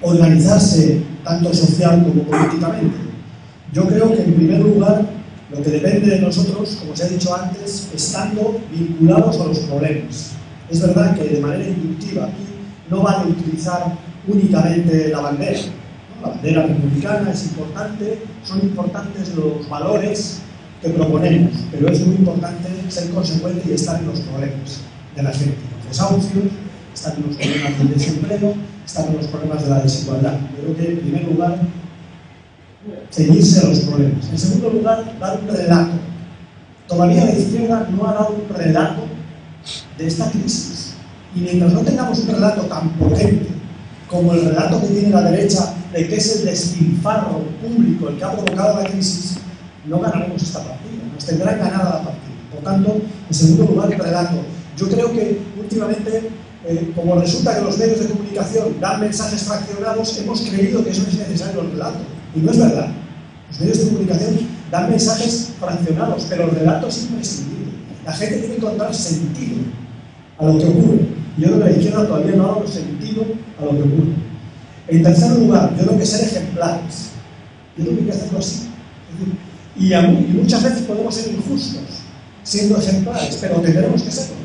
organizarse tanto social como políticamente. Yo creo que, en primer lugar, lo que depende de nosotros, como se ha dicho antes, estando vinculados a los problemas. Es verdad que de manera inductiva aquí no vale utilizar únicamente la bandera, ¿no? La bandera republicana es importante, son importantes los valores que proponemos, pero es muy importante ser consecuente y estar en los problemas de la gente, los desahucios, estar en los problemas del desempleo, estar en los problemas de la desigualdad. Yo creo que, en primer lugar, ceñirse a los problemas. En segundo lugar, dar un relato. Todavía la izquierda no ha dado un relato de esta crisis. Y mientras no tengamos un relato tan potente como el relato que tiene la derecha de que es el despilfarro público el que ha provocado la crisis, no ganaremos esta partida, nos tendrá ganada la partida. Por tanto, en segundo lugar, el relato. Yo creo que últimamente, como resulta que los medios de comunicación dan mensajes fraccionados, hemos creído que eso es necesario el relato. Y no es verdad. Los medios de comunicación dan mensajes fraccionados, pero el relato es imprescindible. La gente tiene que encontrar sentido a lo que ocurre. Yo creo que la izquierda todavía no ha dado sentido a lo que ocurre. En tercer lugar, yo creo que ser ejemplares. Yo creo que hay que hacerlo así. Y muchas veces podemos ser injustos siendo ejemplares, pero tendremos que serlo.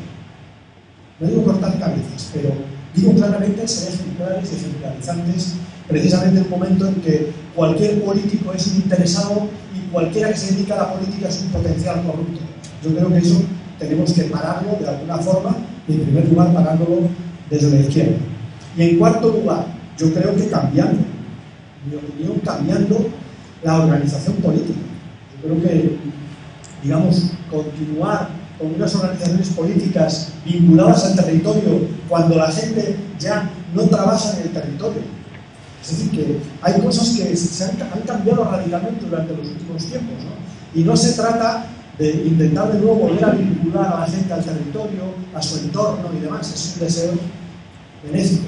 No digo cortar cabezas, pero digo claramente ser ejemplares y ejemplarizantes, precisamente en un momento en que cualquier político es un interesado y cualquiera que se dedica a la política es un potencial corrupto. Yo creo que eso tenemos que pararlo de alguna forma y en primer lugar parándolo desde la izquierda. Y en cuarto lugar, yo creo que cambiando, en mi opinión, cambiando la organización política. Yo creo que, digamos, continuar con unas organizaciones políticas vinculadas al territorio cuando la gente ya no trabaja en el territorio. Es decir, que hay cosas que han cambiado radicalmente durante los últimos tiempos, ¿no? Y no se trata de intentar de nuevo volver a vincular a la gente al territorio, a su entorno y demás. Es un deseo benéfico.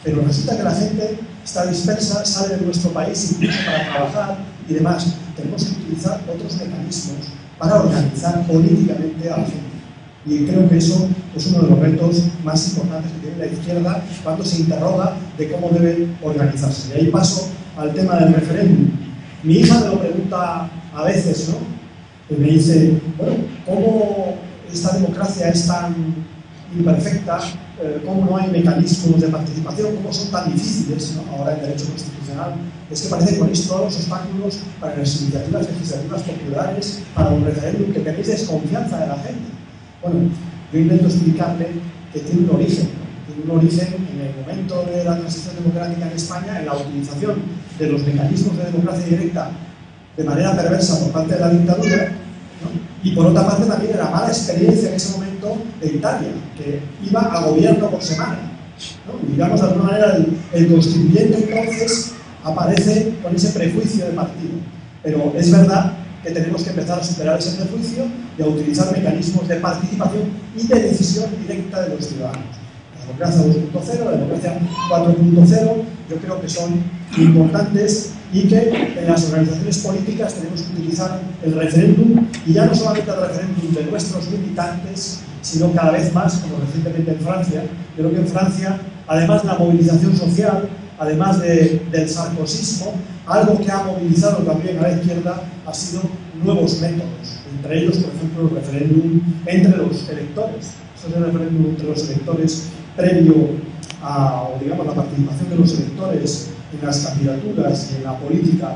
Pero resulta que la gente está dispersa, sale de nuestro país incluso para trabajar y demás. Tenemos que utilizar otros mecanismos para organizar políticamente a la gente. Y creo que eso es uno de los retos más importantes que tiene la izquierda cuando se interroga de cómo debe organizarse. Y ahí paso al tema del referéndum. Mi hija me lo pregunta a veces, ¿no? Y me dice, bueno, ¿cómo esta democracia es tan imperfecta? ¿Cómo no hay mecanismos de participación? ¿Cómo son tan difíciles, ¿no? Ahora en derecho constitucional? Es que parece que ponéis todos los obstáculos para las iniciativas legislativas populares, para un referéndum, que tenéis desconfianza de la gente. Bueno, yo intento explicarle que tiene un origen, ¿no? Tiene un origen en el momento de la transición democrática en España, en la utilización de los mecanismos de democracia directa de manera perversa por parte de la dictadura, ¿no? Y por otra parte también en la mala experiencia en ese momento de Italia, que iba a gobierno por semana, ¿no? Y digamos, de alguna manera, el constituyente entonces aparece con ese prejuicio de partido. Pero es verdad que tenemos que empezar a superar ese prejuicio y a utilizar mecanismos de participación y de decisión directa de los ciudadanos. La democracia 2.0, la democracia 4.0, yo creo que son importantes y que en las organizaciones políticas tenemos que utilizar el referéndum, y ya no solamente el referéndum de nuestros militantes, sino cada vez más, como recientemente en Francia. Yo creo que en Francia, además de la movilización social, además del sarkozismo, algo que ha movilizado también a la izquierda ha sido nuevos métodos, entre ellos, por ejemplo, el referéndum entre los electores. Eso es el referéndum entre los electores previo a, o digamos, la participación de los electores en las candidaturas y en la política,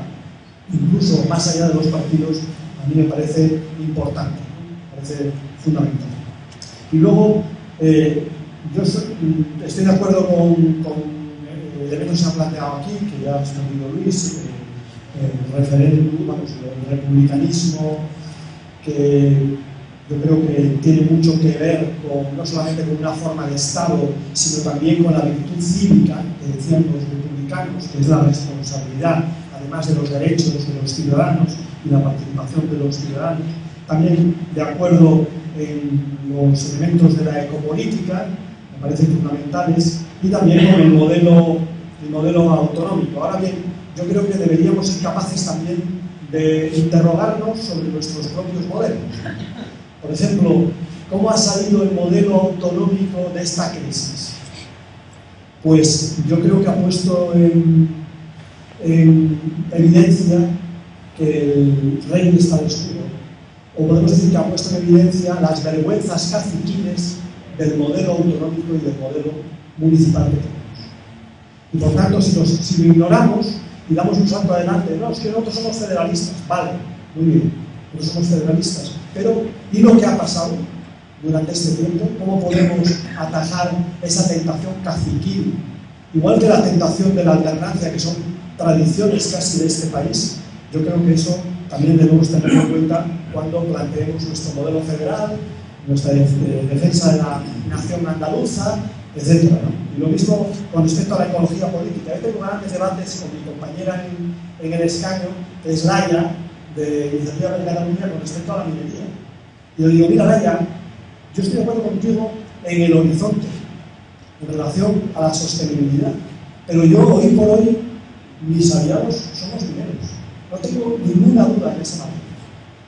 incluso más allá de los partidos, a mí me parece importante, me parece fundamental. Y luego, yo estoy de acuerdo con elementos que se han planteado aquí, que ya se ha oído Luis, el referéndum, vamos, el republicanismo, que yo creo que tiene mucho que ver no solamente con una forma de Estado, sino también con la virtud cívica, que decían los republicanos, que es la responsabilidad, además de los derechos de los ciudadanos y la participación de los ciudadanos. También de acuerdo en los elementos de la ecopolítica, me parecen fundamentales, y también con el modelo autonómico. Ahora bien, yo creo que deberíamos ser capaces también de interrogarnos sobre nuestros propios modelos. Por ejemplo, ¿cómo ha salido el modelo autonómico de esta crisis? Pues yo creo que ha puesto en evidencia que el reino está oscuro. O podemos decir que ha puesto en evidencia las vergüenzas caciquiles del modelo autonómico y del modelo municipal que tenemos. Y por tanto, si lo ignoramos y damos un salto adelante, no, es que nosotros somos federalistas, vale, muy bien, nosotros somos federalistas, pero ¿y lo que ha pasado durante este tiempo? ¿Cómo podemos atajar esa tentación caciquil? Igual que la tentación de la alternancia, que son tradiciones casi de este país, Yo creo que eso también debemos tenerlo en cuenta cuando planteemos nuestro modelo federal, nuestra defensa de la nación andaluza, etc., ¿no? Y lo mismo con respecto a la ecología política. Yo tengo grandes debates con mi compañera en el escaño, que es Laia, de Iniciativa de Cataluña, con respecto a la minería. Y yo digo, mira, Laia, yo estoy de acuerdo contigo en el horizonte, en relación a la sostenibilidad, pero yo hoy por hoy, mis aliados somos mineros. No tengo ninguna duda en esa materia,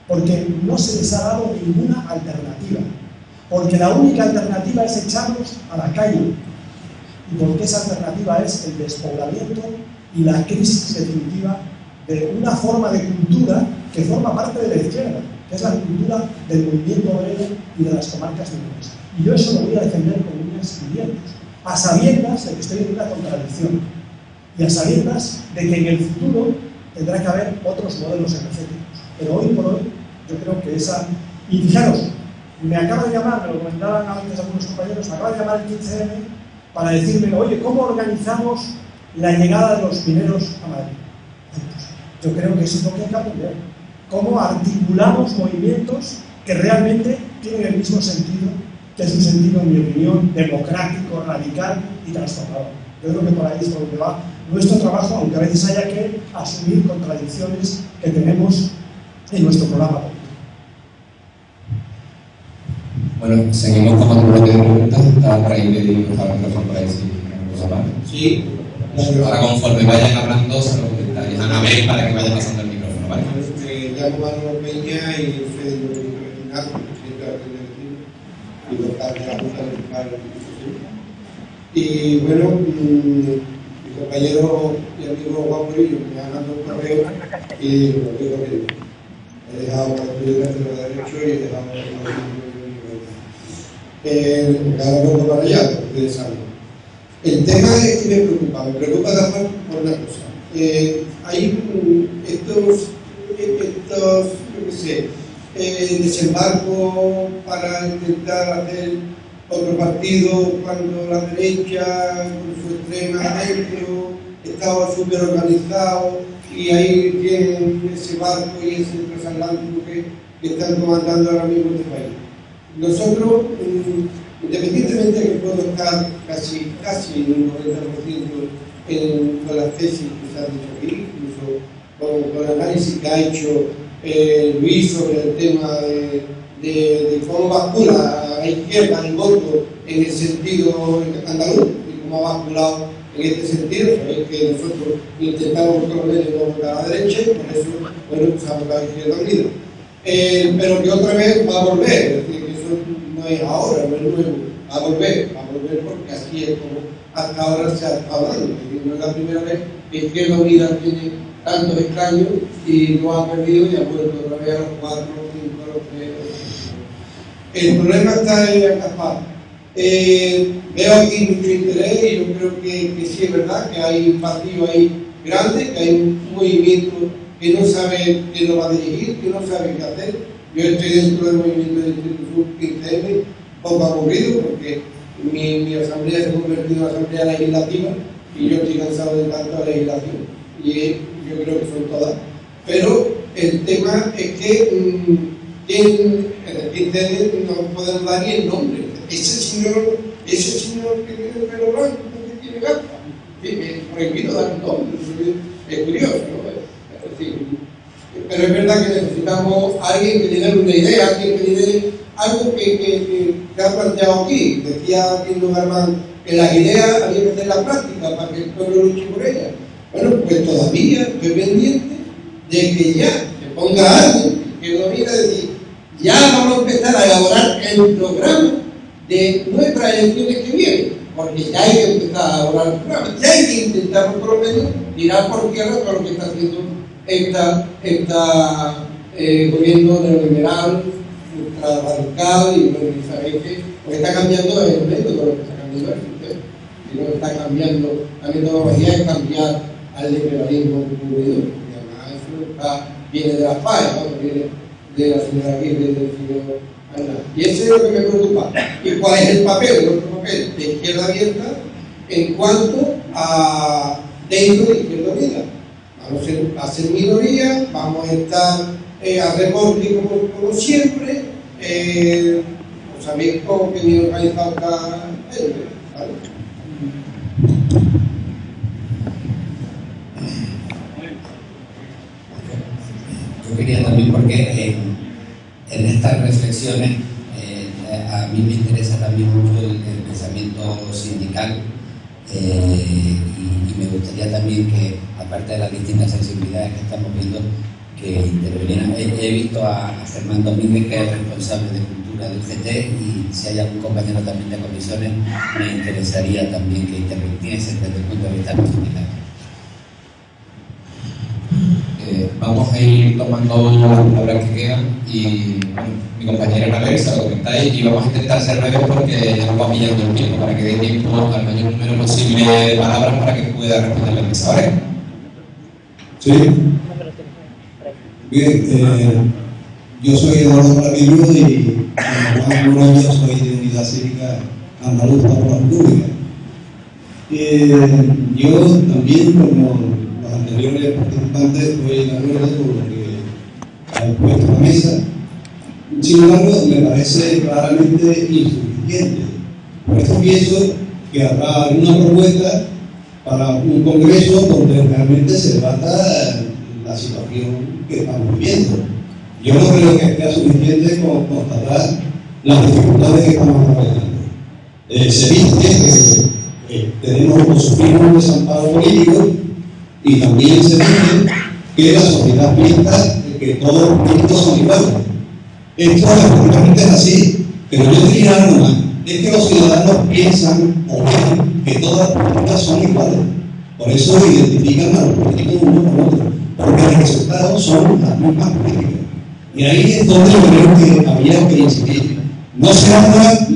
porque no se les ha dado ninguna alternativa, porque la única alternativa es echarlos a la calle, y porque esa alternativa es el despoblamiento y la crisis definitiva de una forma de cultura que forma parte de la izquierda, que es la cultura del movimiento obrero y de las comarcas mineras. Y yo eso lo voy a defender con uñas y dientes, a sabiendas de que estoy en una contradicción y a sabiendas de que en el futuro tendrá que haber otros modelos energéticos. Pero hoy por hoy, yo creo que esa... Y fijaros, me acaba de llamar, me lo comentaban antes algunos compañeros, me acaba de llamar el 15M para decirme, oye, ¿cómo organizamos la llegada de los mineros a Madrid? Yo creo que eso es lo que hay que aprender. ¿Cómo articulamos movimientos que realmente tienen el mismo sentido, que es un sentido, en mi opinión, democrático, radical y transformador? Yo creo que por ahí es por donde va nuestro trabajo, aunque a veces haya que asumir contradicciones que tenemos en nuestro programa político. Bueno, seguimos con otro bloque de preguntas. Está por ahí pedido al micrófono para decir una cosa más. Sí. Ahora, conforme vayan hablando, se lo comentáis a Anabel para que vaya pasando el micrófono, ¿vale? Me llamo Manuel Peña y soy del movimiento vecinal, presidente de la Junta de Vecinos y vocal de la Junta Municipal de la Institución. Y bueno, mi compañero y amigo Juan Murillo me ha mandado un correo y lo voy corriendo. He dejado la actividad de los derechos y he dejado cada uno para allá, porque ustedes saben. El tema es que me preocupa también por una cosa. Hay estos yo qué sé, desembarcos para intentar hacer otro partido cuando la derecha, con su extrema dentro, estaba súper organizado y ahí tienen ese barco y ese transatlántico que están comandando ahora mismo este país. Nosotros, independientemente de que puedo estar casi en un 90% con las tesis que se han dicho aquí, incluso con el análisis que ha hecho Luis sobre el tema de cómo bascula a la izquierda el voto en el sentido andaluz y cómo ha basculado en este sentido. Sabéis que nosotros intentamos por lo menos no votar a la derecha y por eso, bueno, pues ha votado a la izquierda unida. Pero que otra vez va a volver, es decir, que eso no es ahora, no es nuevo, va a volver porque así es como hasta ahora se ha estado hablando. No es la primera vez que Izquierda Unida tiene tantos escaños y no ha perdido y ha vuelto otra vez a los 4, 5, a los 3. El problema está en Gaspar. Veo aquí mucho interés y yo creo que sí es verdad que hay un partido ahí grande, que hay un movimiento que no sabe quién lo va a dirigir, que no sabe qué hacer. Yo estoy dentro del movimiento de Instituto 15M, poco aburrido, porque mi asamblea se ha convertido en una asamblea legislativa y yo estoy cansado de tanta legislación. Y yo creo que son todas. Pero el tema es que en el 15M no podemos dar ni el nombre. Ese señor que tiene el pelo blanco, que tiene gafas, es prohibido dar un nombre. Es curioso, ¿no? Pero es verdad que necesitamos a alguien que lidere una idea, alguien que lidere algo que ha planteado aquí. Decía Tino Germán que las ideas había que hacer la práctica para que el pueblo luche por ellas. Bueno, pues todavía estoy pendiente de que ya se ponga alguien que lo mire y decir, ya vamos a empezar a elaborar el programa de nuestras elecciones que vienen, porque ya hay que empezar a elaborar el programa, ya hay que intentar por lo menos tirar por tierra todo lo que está haciendo gobierno neoliberal, ultraradical, y bueno, sabéis que lo que está cambiando es el método, lo que está cambiando es el sistema. Y lo que está cambiando la metodología es cambiar al liberalismo cubridor, porque además eso viene de la FAE, ¿no? Viene de la señora Aguirre y del señor Arnal. Y eso es lo que me preocupa. ¿Y cuál es el papel, el otro papel de Izquierda Abierta en cuanto a dentro de Izquierda Unida? va a ser minoría, vamos a estar a remolque como siempre, sabéis cómo que viene organizado cada ¿vale? Yo quería también, porque en estas reflexiones a mí me interesa también mucho el pensamiento sindical, y me gustaría también que, aparte de las distintas sensibilidades que estamos viendo, que intervinieran. He visto a Germán Domínguez, que es responsable de cultura del GT, y si hay algún compañero también de comisiones, me interesaría también que interviniesen desde el punto de vista sindical. Vamos a ir tomando las palabras que quedan y bueno, mi compañera Teresa lo comentáis, y vamos a intentar ser breves porque ya nos va pillando el tiempo para que dé tiempo al mayor número posible de palabras para que pueda responder la mesa. ¿Vale? Sí. Bien, yo soy Eduardo Maravillo y hace algunos años soy de Unidad Cívica Andaluza por la República. Yo también, como los anteriores participantes, estoy de acuerdo con lo que ha puesto en la mesa. Sin embargo, me parece claramente insuficiente. Por eso pienso que habrá una propuesta para un congreso donde realmente se debata la situación que estamos viviendo. Yo no creo que sea suficiente con constatar las dificultades que estamos atravesando. Se dice que tenemos o sufrimos un desamparo político, y también se dice que la sociedad piensa que todos los políticos son iguales. Esto efectivamente es así, pero yo diría algo más: es que los ciudadanos piensan o ven que todas las políticas son iguales. Por eso identifican a los políticos uno con otro, porque los resultados son las mismas políticas. Y ahí es donde yo creo que había que incidir. No se habla,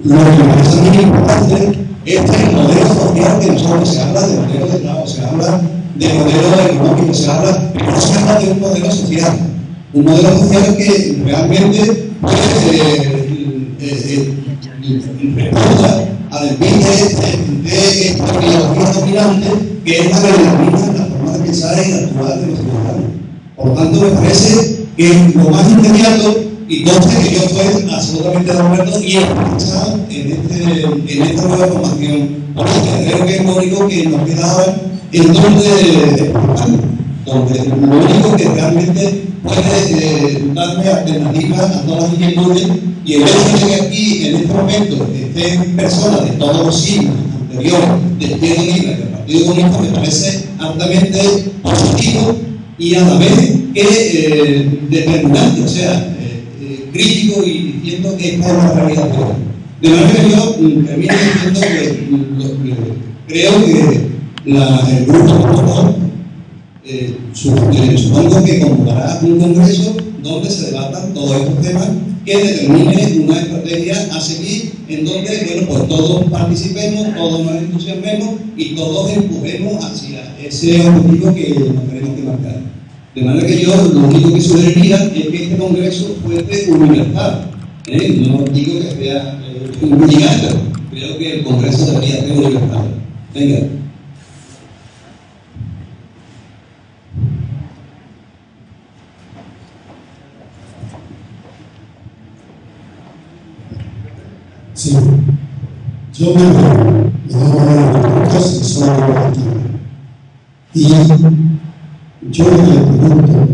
lo que me parece muy importante es el modelo social que nosotros, se habla de modelo de trabajo, se habla de modelo económico, se habla, pero no se habla de un modelo social. Un modelo social que realmente responda al envío de esta ideología dominante, que es la que determina la forma de pensar y de actuar de los ciudadanos. Por tanto, me parece que lo más inmediato, y conste que yo estoy absolutamente de acuerdo y escuchado en esta nueva formación política, creo que es lo único que nos queda ahora en donde lo único que realmente puede darme alternativas a todas las inquietudes, y el hecho de que aquí en este momento estén personas de todos los signos anteriores de Izquierda Unida, del Partido Comunista, me parece altamente positivo y a la vez que determinante, o sea, crítico, y diciendo que esta es una realidad. De manera que yo termino diciendo que creo que el grupo supongo que convocará un congreso donde se debatan todos estos temas, que determine una estrategia a seguir, en donde, bueno, pues todos participemos, todos nos entusiasmemos y todos empujemos hacia ese objetivo que nos tenemos que marcar. De manera que yo lo único que sugeriría es que este congreso fuese universal. No digo que sea obligatorio, creo que el congreso debería ser universal. Venga. Sí, yo me llamo Marcos y soy activo. Y yo le pregunto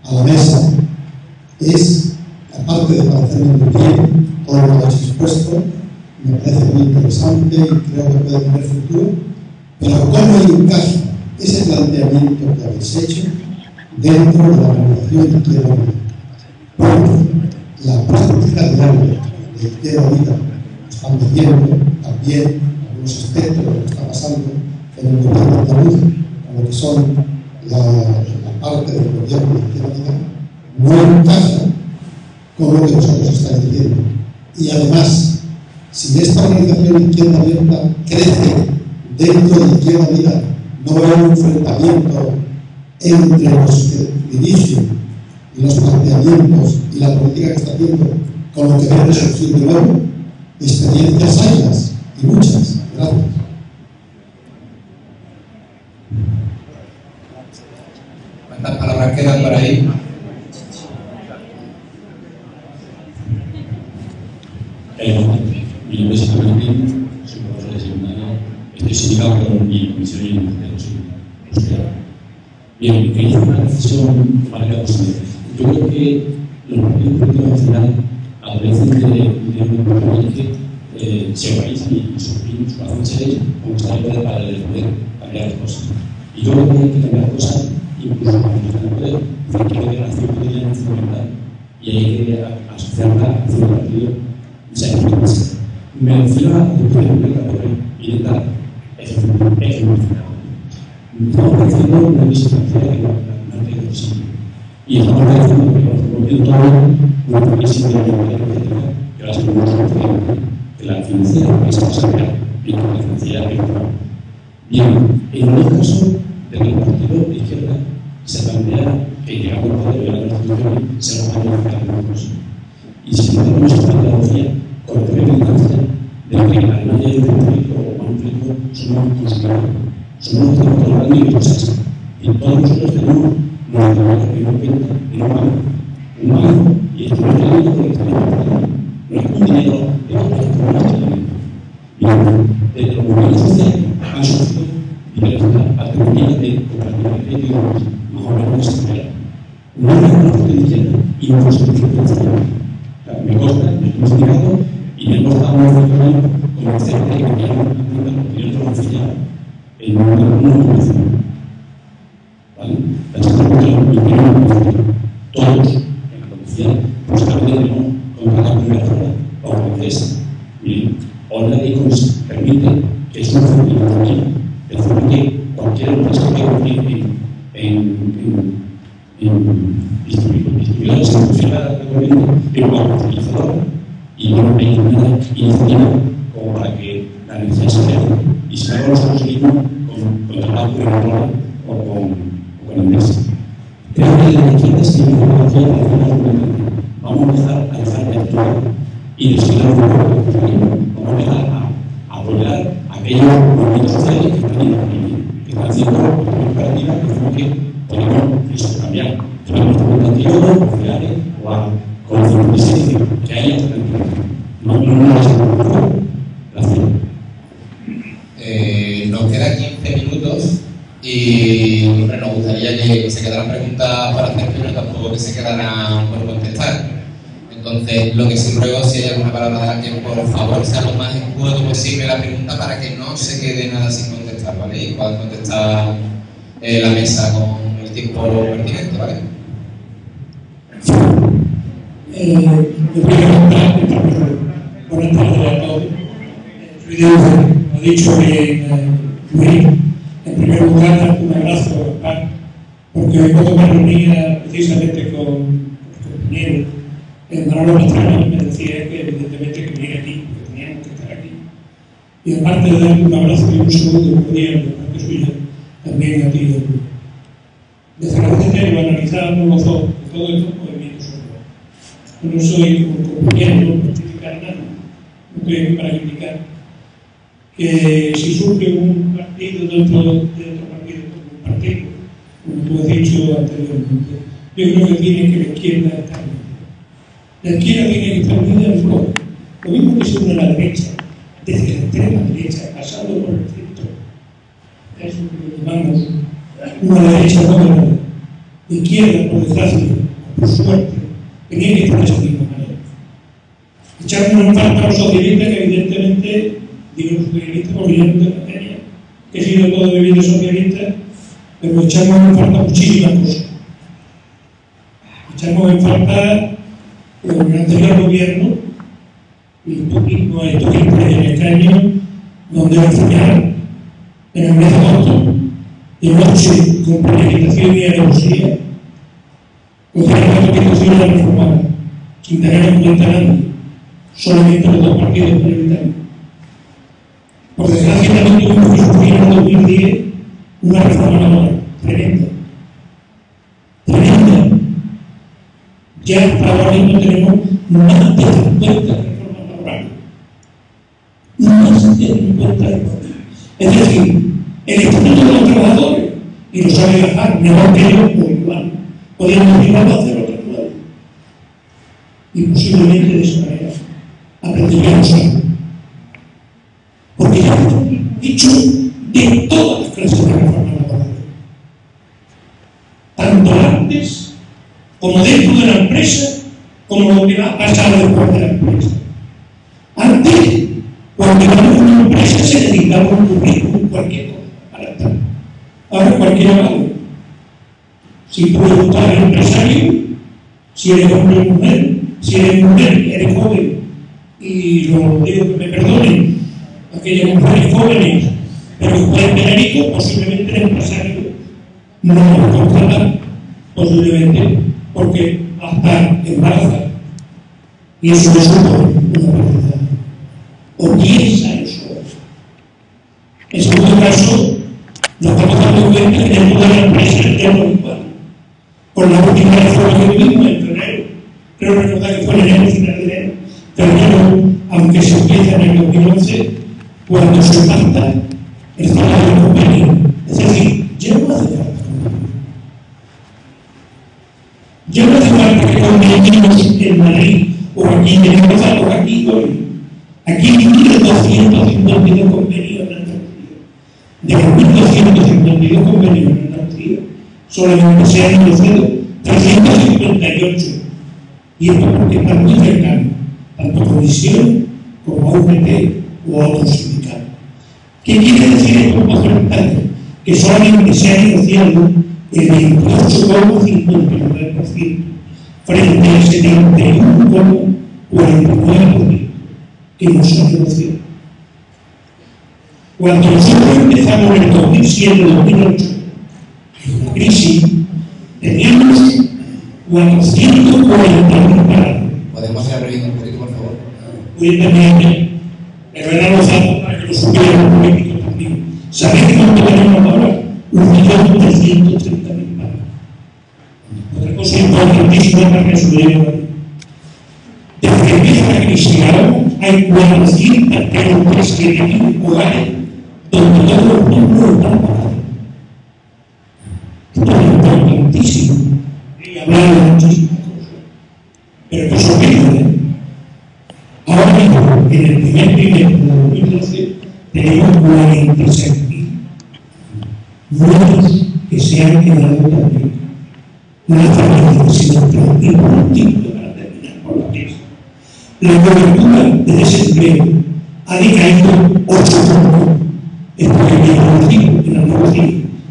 a la mesa, aparte de parecerme muy bien todo lo que has expuesto, me parece muy interesante y creo que puede tener futuro, pero ¿cómo encaja ese planteamiento que habéis hecho dentro de la organización de Izquierda Unida? Porque la práctica diaria de Izquierda Unida están viendo también algunos aspectos de lo que está pasando en el gobierno andaluz, con lo que son la parte del gobierno de Izquierda Unida, no encaja con lo que vosotros estáis diciendo. Y además, si esta organización de Izquierda Abierta crece dentro de Izquierda Unida, no va a haber un enfrentamiento entre los que dirigen y los planteamientos y la política que está haciendo con lo que debe surgir de nuevo. Experiencias hayas y muchas. Gracias. Mi nombre es Isabel Martín, soy profesor de secundaria, estoy sindicado por mi comisión y de Bien, quería hacer una reflexión para cada persona. Yo creo que los partidos políticos en general adolecen de un problema que se organizan y sus razones serias conquistar el poder para poder cambiar las cosas. Y yo creo que hay que cambiar cosas incluso para conquistar el poder, hay que ver la acción cotidiana fundamental y hay que asociarla a acción del partido. Me refiero a la cultura pública por intentar evolucionar. Estamos realizando una visión que no tiene posible. Y estamos realizando una previsión de la energética que ahora se que la financiera es pasajera y que la financiera es privada. Bien, en el caso de que el partido de izquierda se plantea que llegamos al poder de la Constitución se nos va a modificar la cosa. Y si no tenemos esta pedagogía, con la primera instancia de que además de un conflicto o un conflicto somos consumidores. Somos los que estamos trabajando y cosas. Y todos nosotros tenemos nuestra cuenta y no pagamos. Un pago y estamos trabajando porque estamos trabajando. No es un dinero de otros que estamos trabajando. Y desde los movimientos sociales han surgido diversas alternativas de cooperativas créditos más o menos desarrolladas. No es una parte de izquierda y no es una parte de me consta, me he investigado y me he costado muy fuerte conocer que quiero una opinión transversal en una condición. ¿Vale? La segunda opinión todos en la condición, pues también tenemos contratar con una persona o con empresa. Miren, ahora la ley permite que es una facilitación, de forma que cualquier empresa que cumplir distribuidores se funciona de gobierno de una comercializadora y no hay ninguna iniciativa como para que la necesidad se vea. Y si no lo conseguimos con trabajo de la o con la empresa. Creo que la izquierda es que vamos a empezar a dejar de actuar y desfilar un poco. Vamos a empezar a apoyar a aquellos movimientos sociales que están haciendo cooperativas de forma que podemos cambiar. Tenemos alternativas sociales o a conceptos que haya alternativas. No gracias. Nos quedan 15 minutos y bueno, nos gustaría que se quedaran preguntas para hacer, pero tampoco que se quedaran por contestar. Entonces, lo que sí ruego, si hay alguna palabra de alguien, por favor, sea lo más escueto posible la pregunta para que no se quede nada sin contestar, ¿vale? Y puedan contestar la mesa con el tiempo pertinente, ¿vale? Buenas tardes a todos. Soy de Ufa, ha dicho Luis, en primer lugar, un abrazo a Paz, porque hoy cuando me reunía precisamente con los compañeros, Manolo Pastrana me decía que evidentemente que venir aquí, que teníamos que estar aquí. Y aparte de darle un abrazo y un saludo cordial de parte suya, también a ti, Luis. Desde la CNT lo analizamos los dos, de todos estos movimientos sociales. No soy como compañero, no justificar nada, no estoy aquí para indicar que si surge un partido dentro de otro partido, como un partido, como tú has dicho anteriormente, yo creo que tiene que la izquierda estar unida. La izquierda tiene que estar unida en todo. Lo mismo que se une a la derecha, desde la extrema derecha, pasando por el centro. Eso es lo que llamamos una derecha moderna. La izquierda, por desgracia, por suerte, tenía que estar de esa misma manera. Echarnos en falta a los socialistas, que evidentemente, digo los socialistas por bien de materia, que he sido todo mi vida socialista, pero echamos en falta muchísimas cosas. Echamos en falta el anterior gobierno, y tú mismo estuviste en el escaño, donde al final, en el mes de agosto, de noche, con planificación y alevosía, cogieron la Constitución y la reformaron, sin tener en cuenta a nadie, solamente los dos partidos prioritarios. Por desgracia, también tuvimos que sufrir en 2010 una reforma laboral tremenda. Tremenda. Ya ahora mismo tenemos más de 50 reformas laborales. Más de 50 reformas. Es decir, el Estatuto de los Trabajadores, y lo sabe bajar mejor que yo o igual, podríamos llevarlo a hacer otro lado. Y posiblemente de esa manera, a aprenderíamos algo. Porque ya hemos dicho de todas las clases de reforma laboral, tanto antes como dentro de la empresa, como lo que va a pasar después de la empresa. Antes, cuando íbamos a una empresa, se dedicaba a un currículum, cualquier cosa para estar. Ahora cualquiera vale. Si puedes gustar al empresario, si eres hombre o mujer, si eres mujer y eres joven, y lo digo que me perdonen aquellas mujeres jóvenes, pero pueden tener hijos, posiblemente el empresario no lo contrata, posiblemente porque va a estar embarazada. Y eso es una pérdida. O piensa eso. En segundo caso, nos estamos dando cuenta que dentro de la empresa el tema es igual. Con la última reforma que vivimos en febrero, creo recordar que fue en enero, final de enero, febrero, aunque se empieza en el 2011, cuando se pacta el salario del convenio. Es decir, ya no hace falta. Ya no hace falta que conveniemos en Madrid o aquí, tenemos algo aquí hoy. Aquí hay 1.252 convenios en Andalucía. De los 1.252 convenios en Andalucía, solamente se han negociado 358. Y esto porque están muy cercanos, tanto Comisión como a UGT o a otros sindicatos. ¿Qué quiere decir estos porcentajes? Que solamente se ha negociado el 28,59% frente al 71,49% que no se ha negociado. Cuando nosotros empezamos en el 2007-2008, en la crisis, teníamos 440.000 parados. ¿Podemos ir abriendo un poquito, por favor? Voy a terminar, pero eran los datos para que lo supieran los políticos también. ¿Sabéis cuánto tenemos ahora? 1.330.000 parados. Otra cosa importantísima para que se lo lleven. Desde que empieza la crisis ahora, hay 437.000 hogares donde todos los miembros están parados. Esto es importantísimo. Y hablar de muchísimas cosas. Pero que eso viene. Ahora mismo, en el primer trimestre de 2012, tenemos 46.000 nuevos que se han quedado también. Una necesidad importante para terminar con la crisis. La cobertura de desempleo ha decaído 8 puntos. Esto que viene a decir en Andalucía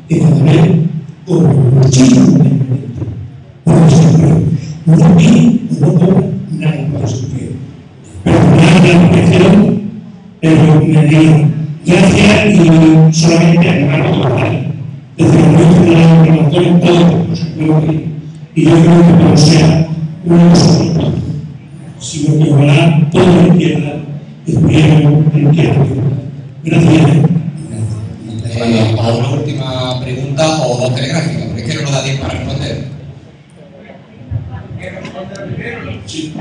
que cada vez con muchísimo menos por desempleo. No tiene o no cobra nada por desempleo. Perdonad la expresión, pero me digo gracias y solamente animar a tocar. Desde el momento de la información, todos los desempleo y yo creo que no sea una cosa importante, sino que ojalá toda la izquierda estuviéramos en izquierda. Gracias. ¿Alguna última pregunta o dos telegráficas? Porque es que no nos da tiempo para responder. Sí,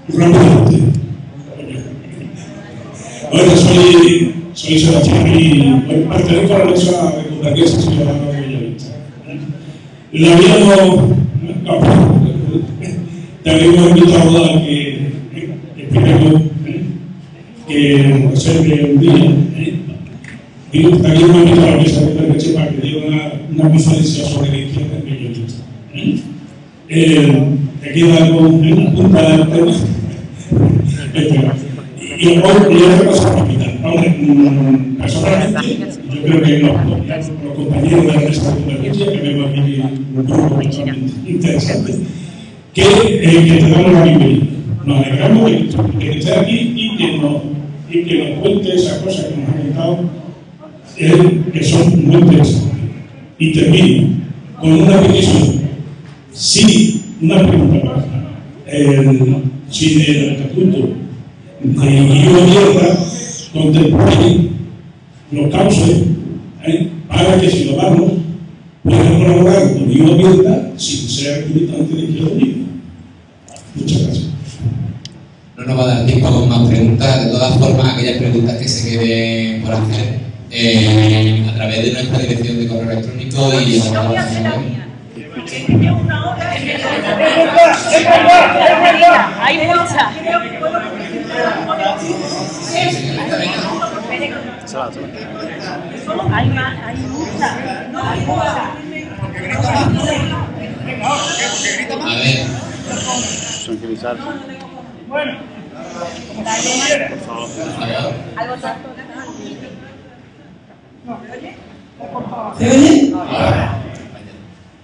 rápidamente. Hola, soy Sebastián y pertenezco a la mesa de Cundaquesa, ciudadano de Bellavista. La vida te habíamos invitado a que esperemos que nos observe un día. Digo, también me invito a la mesa de Cundaquesa para que diga una conferencia sobre la izquierda en Bellavista. Aquí da algo en la punta del tema. Y otra cosa capital. Ahora, personalmente, yo creo que los compañeros de la mesa de Cundaquesa, que vemos aquí un grupo totalmente interesante, que te damos la bienvenida. Nos alegramos de que esté aquí y que nos cuente esas cosas que nos han contado, que son muy interesantes. Y termino con una petición. Sí, una pregunta más. Si del estatuto de Guillermo Abierta contemple los cauces para que ciudadanos puedan colaborar con Guillermo Abierta sin ser militante de Izquierda Unida. Muchas gracias. No nos va a dar tiempo con más preguntas. De todas formas, aquellas preguntas que se queden por hacer a través de nuestra dirección de correo electrónico y Hay muchas. Hay mucha. A ver. Tranquilizar. Bueno. Por favor. Algo tanto. No, ¿me oye? ¿Se oye?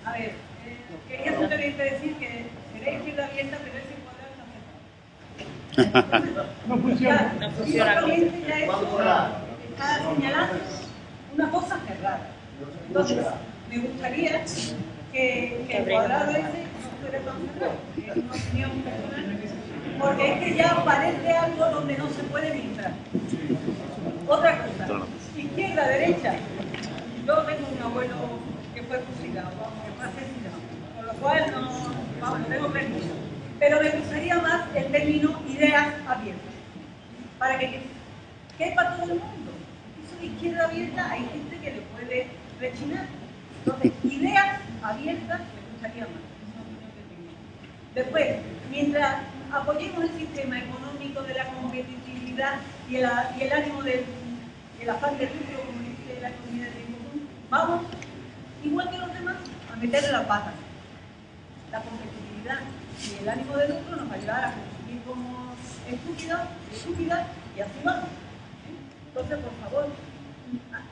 A ver, quería simplemente decir que seré izquierda abierta, pero es encuadrado. No funciona. No funciona. Simplemente ya eso está señalando una cosa cerrada. Entonces, me gustaría que el cuadrado ese no fuera tan cerrado, que es una opinión personal, porque es que ya parece algo donde no se puede entrar. Otra cosa, izquierda, derecha. Yo tengo un abuelo que fue fusilado, que fue asesinado, con lo cual no tengo permiso. Pero me gustaría más el término ideas abiertas, para que quepa todo el mundo. Eso de izquierda abierta hay gente que le puede rechinar. Entonces, ideas abiertas me gustaría más. Esa es la opinión que tengo. Después, mientras apoyemos el sistema económico de la competitividad y el ánimo del afán de lucro, como dice la economía del bien común, vamos, igual que los demás, a meterle las patas. La competitividad y el ánimo de lucro nos va a ayudar a consumir como estúpidas, y así vamos. Entonces, por favor,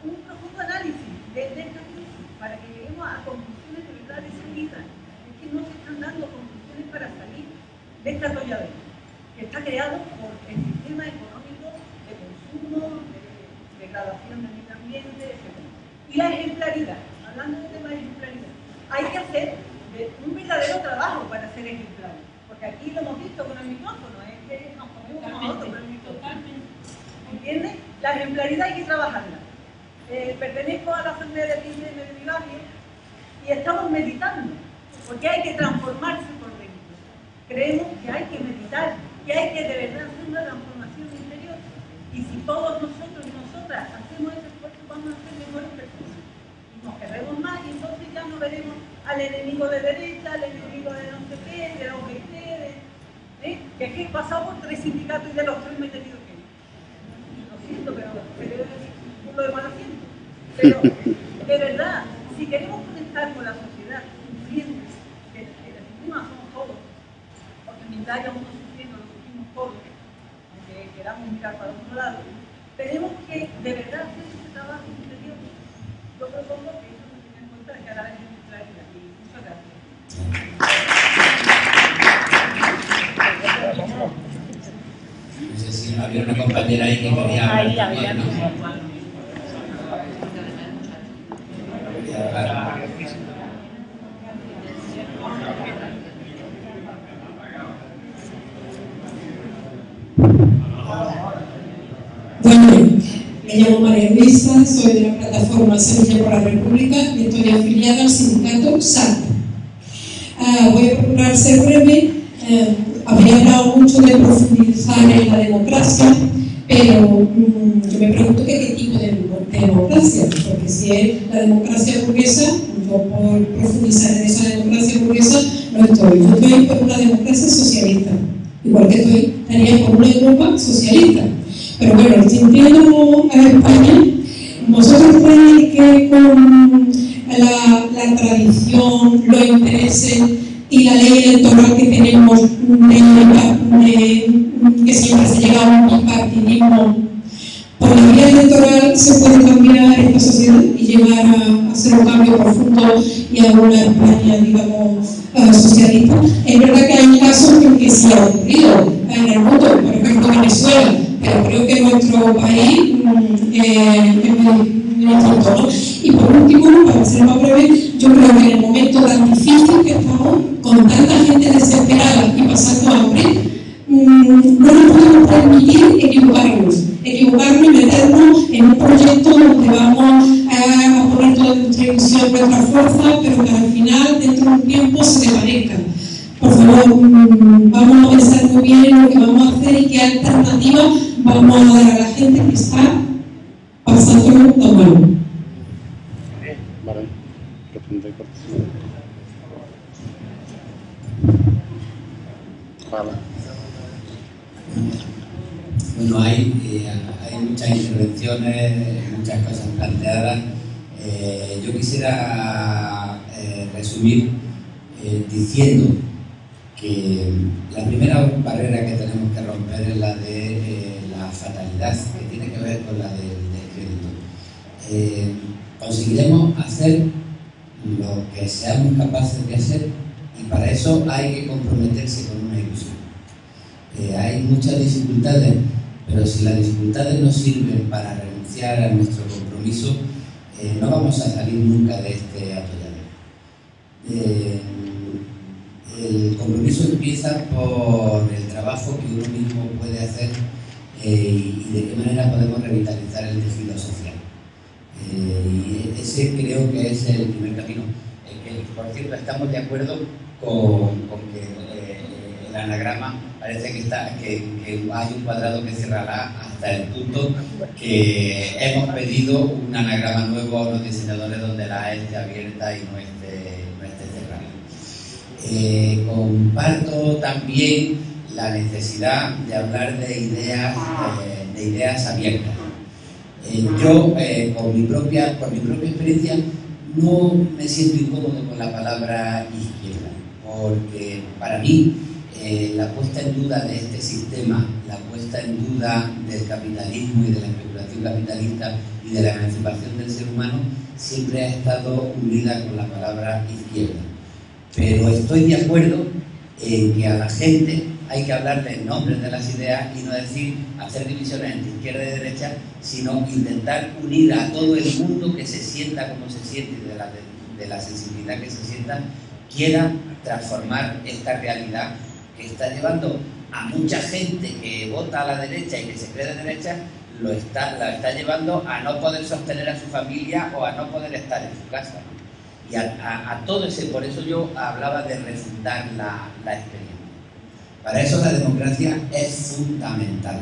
un profundo análisis de esta crisis para que lleguemos a conclusiones de verdad de salida. Es que no se están dando conclusiones para salir de esta atolladero que está creado por el sistema económico de consumo, de degradación del medio ambiente, etc. Y la ejemplaridad, hablando del tema de ejemplaridad, hay que hacer un verdadero trabajo para ser ejemplares, porque aquí lo hemos visto con el micrófono, es que nos ponemos uno a otro con el micrófono. ¿Entiendes? La ejemplaridad hay que trabajarla. Pertenezco a la Asamblea de Pide de Mediovivario y estamos meditando, porque hay que transformarse por dentro. Creemos que hay que meditar, que hay que de verdad hacer una transformación interior. Y si todos nosotros y nosotras hacemos ese esfuerzo, vamos a ser mejores personas. Y nos querremos más y entonces ya no veremos al enemigo de derecha, al enemigo de no sé qué, de la OGT, que es que he pasado por 3 sindicatos y de los 3 me he tenido que ir. Lo siento, pero lo demás lo siento. Pero, de verdad, si queremos conectar con la sociedad, sufriendo, que el sistema somos todos, porque mientras haya uno sufriendo, lo sufrimos todos, aunque queramos mirar para otro lado, tenemos que, de verdad, hacer ese trabajo interior. Yo propongo que eso se tenga en cuenta de cara a la ejemplaridad. Y muchas gracias. No sé si había una compañera ahí que quería hablar también, ¿no? Bueno, me llamo María Luisa, soy de la plataforma Semilla por la República y estoy afiliada al sindicato SAT. Voy a procurar ser breve. Había hablado mucho de profundizar en la democracia, pero yo me pregunto qué tipo de democracia, porque si es la democracia burguesa, yo por profundizar en esa democracia burguesa no estoy. Yo estoy por una democracia socialista, igual que estaría por una Europa socialista. Pero bueno, sintiendo a España, ¿vosotros creéis que con la tradición, los intereses y la ley electoral que tenemos, que siempre se llega a un bipartidismo, por la vía electoral se puede cambiar esta sociedad y llegar a hacer un cambio profundo y a una España, digamos, socialista? Es verdad que hay casos en que sí ha ocurrido en el mundo, por ejemplo Venezuela, pero creo que nuestro país es muy distinto. Y por último, para ser más breve, yo creo que en el momento tan difícil que estamos, con tanta gente desesperada y pasando hambre, no nos podemos permitir equivocarnos y meternos en un proyecto donde vamos a poner toda nuestra ilusión, nuestra fuerza, pero que al final, dentro de un tiempo, se desvanezca. Por favor, vamos a pensar muy bien lo que vamos a hacer y qué alternativa vamos a dar a la gente que está pasando tan mal. Vale, responde corto. Vale. Bueno, hay muchas intervenciones, muchas cosas planteadas. Yo quisiera resumir diciendo que la primera barrera que tenemos que romper es la de la fatalidad, que tiene que ver con la del descrédito. Conseguiremos hacer lo que seamos capaces de hacer, y para eso hay que comprometerse con una ilusión. Hay muchas dificultades, pero si las dificultades nos sirven para renunciar a nuestro compromiso, no vamos a salir nunca de este atolladero. El compromiso empieza por el trabajo que uno mismo puede hacer y de qué manera podemos revitalizar el tejido social. Y ese creo que es el primer camino. Por cierto, estamos de acuerdo con que el anagrama parece que hay un cuadrado que cerrará hasta el punto que hemos pedido un anagrama nuevo a los diseñadores donde la A esté abierta y no esté cerrada. Comparto también la necesidad de hablar de ideas abiertas. Yo, por mi propia experiencia, no me siento incómodo con la palabra izquierda, porque para mí la puesta en duda de este sistema, la puesta en duda del capitalismo y de la especulación capitalista y de la emancipación del ser humano siempre ha estado unida con la palabra izquierda. Pero estoy de acuerdo en que a la gente hay que hablarle en nombre de las ideas y no hacer divisiones entre izquierda y derecha, sino intentar unir a todo el mundo que se sienta como se siente y de la sensibilidad que se sienta, quiera transformar esta realidad que está llevando a mucha gente que vota a la derecha y que se cree de derecha, la está llevando a no poder sostener a su familia o a no poder estar en su casa. Y a todo ese, por eso yo hablaba de refundar la experiencia. Para eso la democracia es fundamental.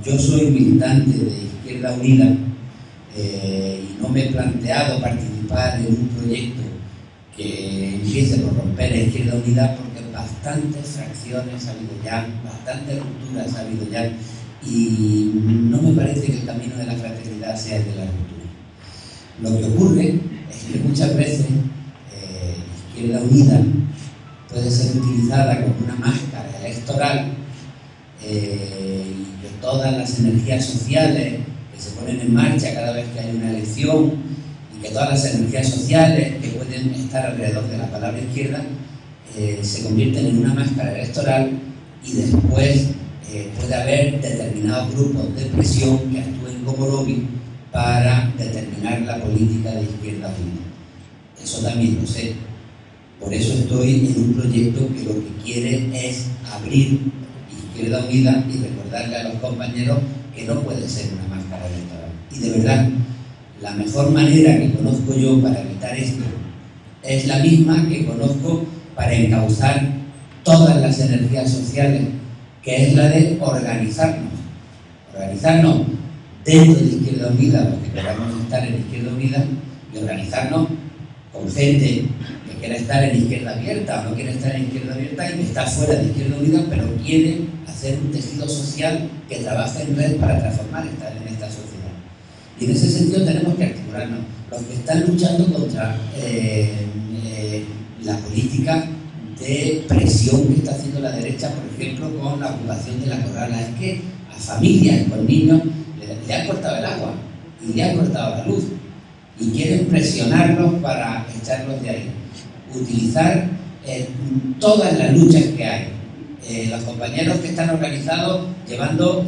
Yo soy militante de Izquierda Unida y no me he planteado participar en un proyecto que empiece por romper la Izquierda Unida, porque bastantes fracciones ha habido ya, bastantes rupturas ha habido ya, y no me parece que el camino de la fraternidad sea el de la ruptura. Lo que ocurre es que muchas veces Izquierda Unida puede ser utilizada como una máscara electoral y que todas las energías sociales que se ponen en marcha cada vez que hay una elección y que todas las energías sociales que pueden estar alrededor de la palabra izquierda se convierten en una máscara electoral, y después puede haber determinados grupos de presión que actúen como lobby para determinar la política de Izquierda Unida. Eso también lo sé. Por eso estoy en un proyecto que lo que quiere es abrir Izquierda Unida y recordarle a los compañeros que no puede ser una máscara electoral. Y de verdad, la mejor manera que conozco yo para evitar esto es la misma que conozco para encauzar todas las energías sociales, que es la de organizarnos. Organizarnos dentro de Izquierda Unida, los que queramos estar en Izquierda Unida, y organizarnos con gente que quiera estar en Izquierda Abierta o no quiere estar en Izquierda Abierta y que está fuera de Izquierda Unida, pero quiere hacer un tejido social que trabaje en red para transformar en esta sociedad. Y en ese sentido tenemos que articularnos. Los que están luchando contra la política de presión que está haciendo la derecha, por ejemplo, con la ocupación de la corrala, es que a familias con niños le han cortado el agua y le han cortado la luz y quieren presionarlos para echarlos de ahí. Utilizar todas las luchas que hay. Los compañeros que están organizados llevando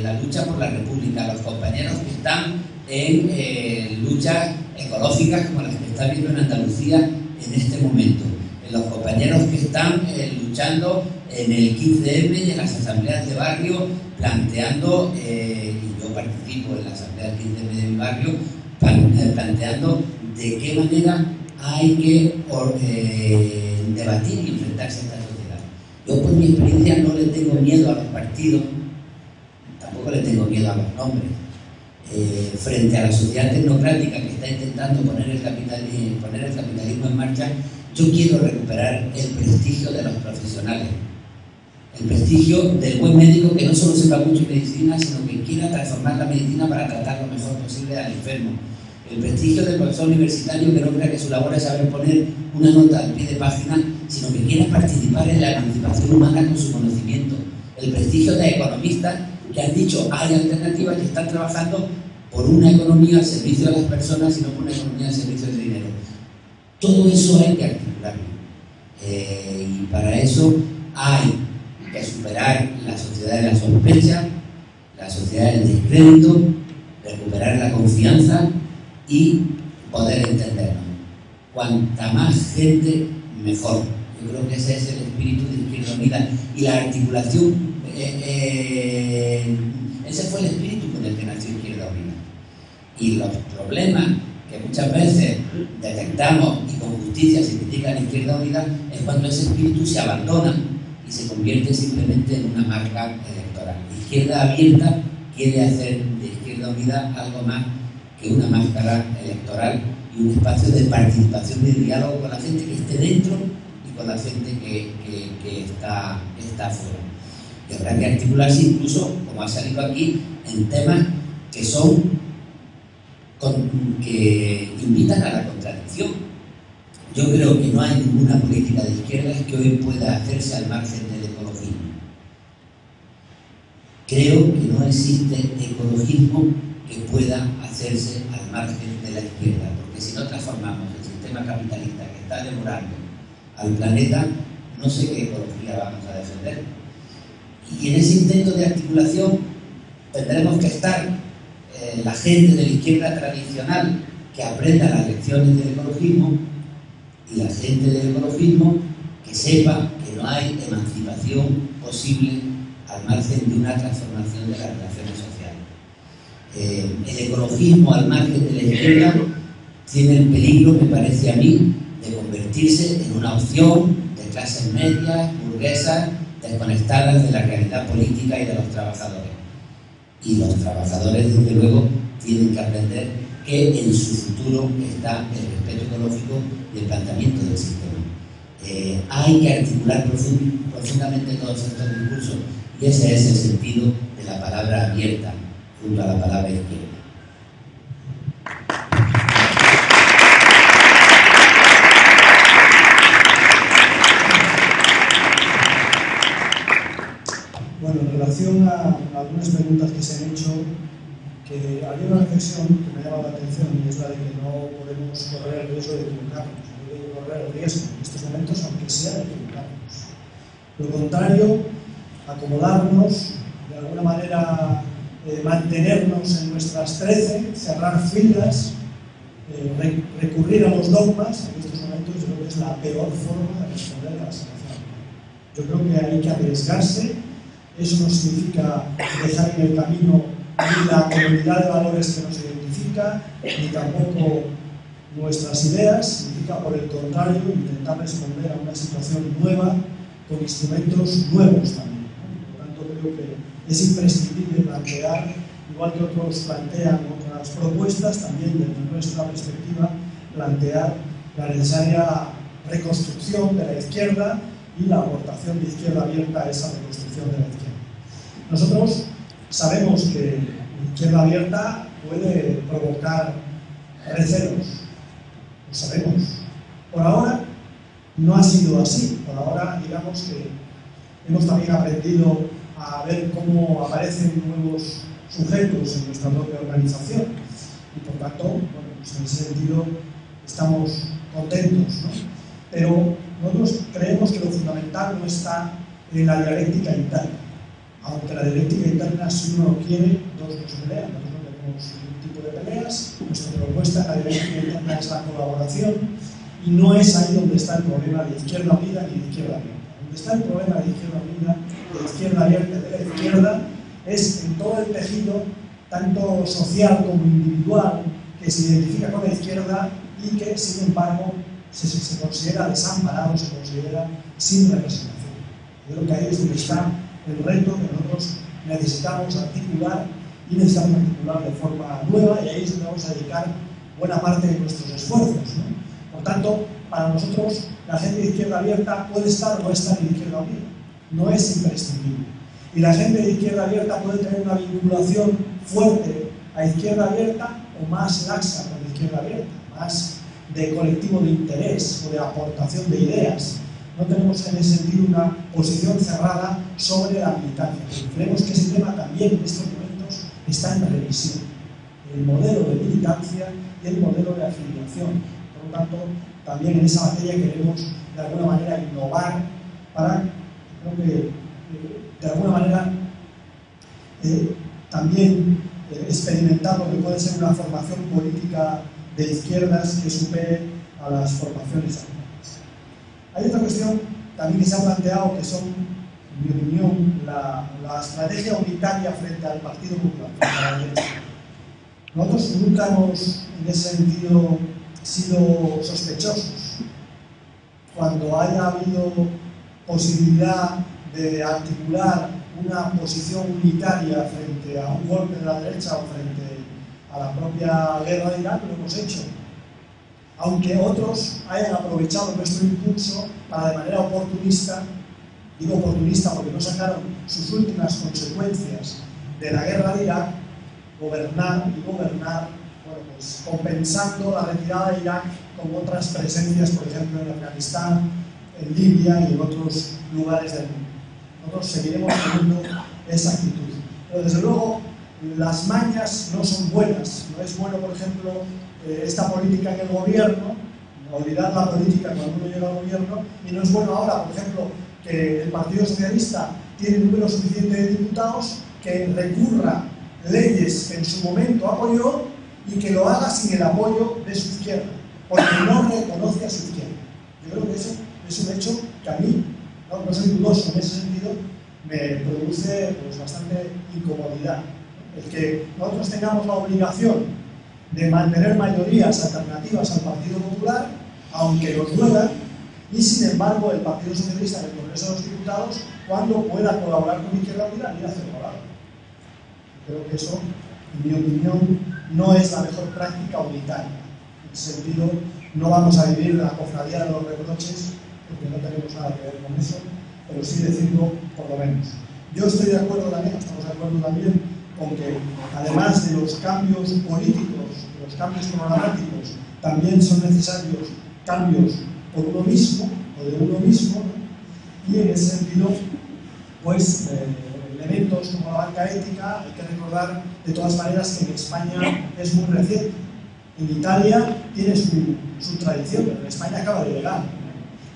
la lucha por la República, los compañeros que están en luchas ecológicas como las que está viendo en Andalucía en este momento, los compañeros que están luchando en el 15M y en las asambleas de barrio, planteando, y yo participo en la asamblea del 15M de mi barrio, planteando de qué manera hay que debatir y enfrentarse a esta sociedad. Yo por mi experiencia no le tengo miedo a los partidos, tampoco le tengo miedo a los nombres. Frente a la sociedad tecnocrática que está intentando poner el capitalismo en marcha, yo quiero recuperar el prestigio de los profesionales. El prestigio del buen médico que no solo sepa mucho de medicina, sino que quiera transformar la medicina para tratar lo mejor posible al enfermo. El prestigio del profesor universitario que no crea que su labor es saber poner una nota al pie de página, sino que quiera participar en la emancipación humana con su conocimiento. El prestigio de economistas que han dicho hay alternativas y están trabajando por una economía al servicio de las personas y no por una economía al servicio del dinero. Todo eso hay que articularlo. Y para eso hay que superar la sociedad de la sospecha, la sociedad del descrédito, recuperar la confianza y poder entendernos. Cuanta más gente, mejor. Yo creo que ese es el espíritu de Izquierda Unida. Y la articulación, ese fue el espíritu con el que nació Izquierda Unida. Y los problemas que muchas veces detectamos y con justicia se critican en Izquierda Unida es cuando ese espíritu se abandona y se convierte simplemente en una marca electoral. Izquierda Abierta quiere hacer de Izquierda Unida algo más que una máscara electoral y un espacio de participación y de diálogo con la gente que esté dentro y con la gente que está afuera. Y habrá que articularse incluso, como ha salido aquí, en temas que invitan a la contradicción. Yo creo que no hay ninguna política de izquierdas que hoy pueda hacerse al margen del ecologismo. Creo que no existe ecologismo que pueda hacerse al margen de la izquierda, porque si no transformamos el sistema capitalista que está devorando al planeta, no sé qué ecología vamos a defender. Y en ese intento de articulación tendremos que estar la gente de la izquierda tradicional que aprenda las lecciones del ecologismo y la gente del ecologismo que sepa que no hay emancipación posible al margen de una transformación de las relaciones sociales. El ecologismo al margen de la izquierda tiene el peligro, me parece a mí, de convertirse en una opción de clases medias, burguesas, desconectadas de la realidad política y de los trabajadores. Y los trabajadores, desde luego, tienen que aprender que en su futuro está el respeto ecológico y el planteamiento del sistema. Hay que articular profundamente todos estos discursos y ese es el sentido de la palabra abierta junto a la palabra izquierda. Bueno, en relación a algunas preguntas que se han hecho, que había una reflexión que me ha llamado la atención y es la de que no podemos correr el riesgo de equivocarnos, no podemos correr el riesgo en estos momentos, aunque sea de equivocarnos. Lo contrario, acomodarnos, de alguna manera mantenernos en nuestras 13, cerrar filas, recurrir a los dogmas, en estos momentos yo creo que es la peor forma de responder a la situación. Yo creo que hay que arriesgarse. Eso no significa dejar en el camino ni la comunidad de valores que nos identifica, ni tampoco nuestras ideas. Significa, por el contrario, intentar responder a una situación nueva con instrumentos nuevos también, ¿no? Por tanto, creo que es imprescindible plantear, igual que otros plantean otras propuestas, también desde nuestra perspectiva, plantear la necesaria reconstrucción de la izquierda y la aportación de Izquierda Abierta a esa reconstrucción de la izquierda. Nosotros sabemos que Izquierda Abierta puede provocar recelos, lo sabemos. Por ahora no ha sido así, por ahora digamos que hemos también aprendido a ver cómo aparecen nuevos sujetos en nuestra propia organización y por tanto, bueno, pues en ese sentido estamos contentos, ¿no? Pero nosotros creemos que lo fundamental no está en la dialéctica interna. Aunque la dialéctica interna, si uno lo quiere, dos no se pelean. Nosotros no tenemos ningún tipo de peleas. Nuestra propuesta en la dialéctica interna es la colaboración y no es ahí donde está el problema de Izquierda Unida ni de Izquierda Abierta. Donde está el problema de Izquierda Unida, de Izquierda Abierta y de la izquierda es en todo el tejido, tanto social como individual, que se identifica con la izquierda y que, sin embargo, se considera desamparado, se considera sin representación. Yo creo que ahí es donde está el reto que nosotros necesitamos articular y necesitamos articular de forma nueva y ahí es donde vamos a dedicar buena parte de nuestros esfuerzos, ¿no? Por tanto, para nosotros la gente de Izquierda Abierta puede estar o no estar en Izquierda Unida. no es imprescindible. Y la gente de Izquierda Abierta puede tener una vinculación fuerte a Izquierda Abierta o más laxa con Izquierda Abierta, más de colectivo de interés o de aportación de ideas. No tenemos en ese sentido una posición cerrada sobre la militancia. Creemos que ese tema también en estos momentos está en revisión. El modelo de militancia y el modelo de afiliación. Por lo tanto, también en esa materia queremos de alguna manera innovar para, creo que de alguna manera también experimentar lo que puede ser una formación política de izquierdas que supere a las formaciones actuales. Hay otra cuestión también que se ha planteado que son, en mi opinión, la estrategia unitaria frente al Partido Popular, frente a la derecha. Nosotros nunca hemos, en ese sentido, sido sospechosos. Cuando haya habido posibilidad de articular una posición unitaria frente a un golpe de la derecha o frente a la propia guerra de Irak, lo hemos hecho. Aunque otros hayan aprovechado nuestro impulso para de manera oportunista, digo oportunista porque no sacaron sus últimas consecuencias de la guerra de Irak, gobernar, bueno, pues compensando la retirada de Irak con otras presencias, por ejemplo en Afganistán, en Libia y en otros lugares del mundo. Nosotros seguiremos teniendo esa actitud. Pero desde luego, las mañas no son buenas. No es bueno, por ejemplo, esta política en el gobierno, olvidar la política cuando uno llega al gobierno, y no es bueno ahora, por ejemplo, que el Partido Socialista tiene número suficiente de diputados que recurra leyes que en su momento apoyó y que lo haga sin el apoyo de su izquierda, porque no reconoce a su izquierda. Yo creo que eso es un hecho que a mí, no soy dudoso en ese sentido, me produce pues, bastante incomodidad. El que nosotros tengamos la obligación de mantener mayorías alternativas al Partido Popular, aunque nos duela, y sin embargo el Partido Socialista en el Congreso de los Diputados, cuando pueda colaborar con Izquierda Unida, ir a hacerlo a lado. Creo que eso, en mi opinión, no es la mejor práctica unitaria. En ese sentido, no vamos a vivir la cofradía de los reproches, porque no tenemos nada que ver con eso, pero sí decirlo por lo menos. Yo estoy de acuerdo también, estamos de acuerdo también, con que además de los cambios políticos, de los cambios programáticos, también son necesarios cambios por uno mismo, o de uno mismo, ¿no? Y en ese sentido, pues, elementos como la banca ética, hay que recordar de todas maneras que en España es muy reciente. En Italia tiene su tradición, pero en España acaba de llegar.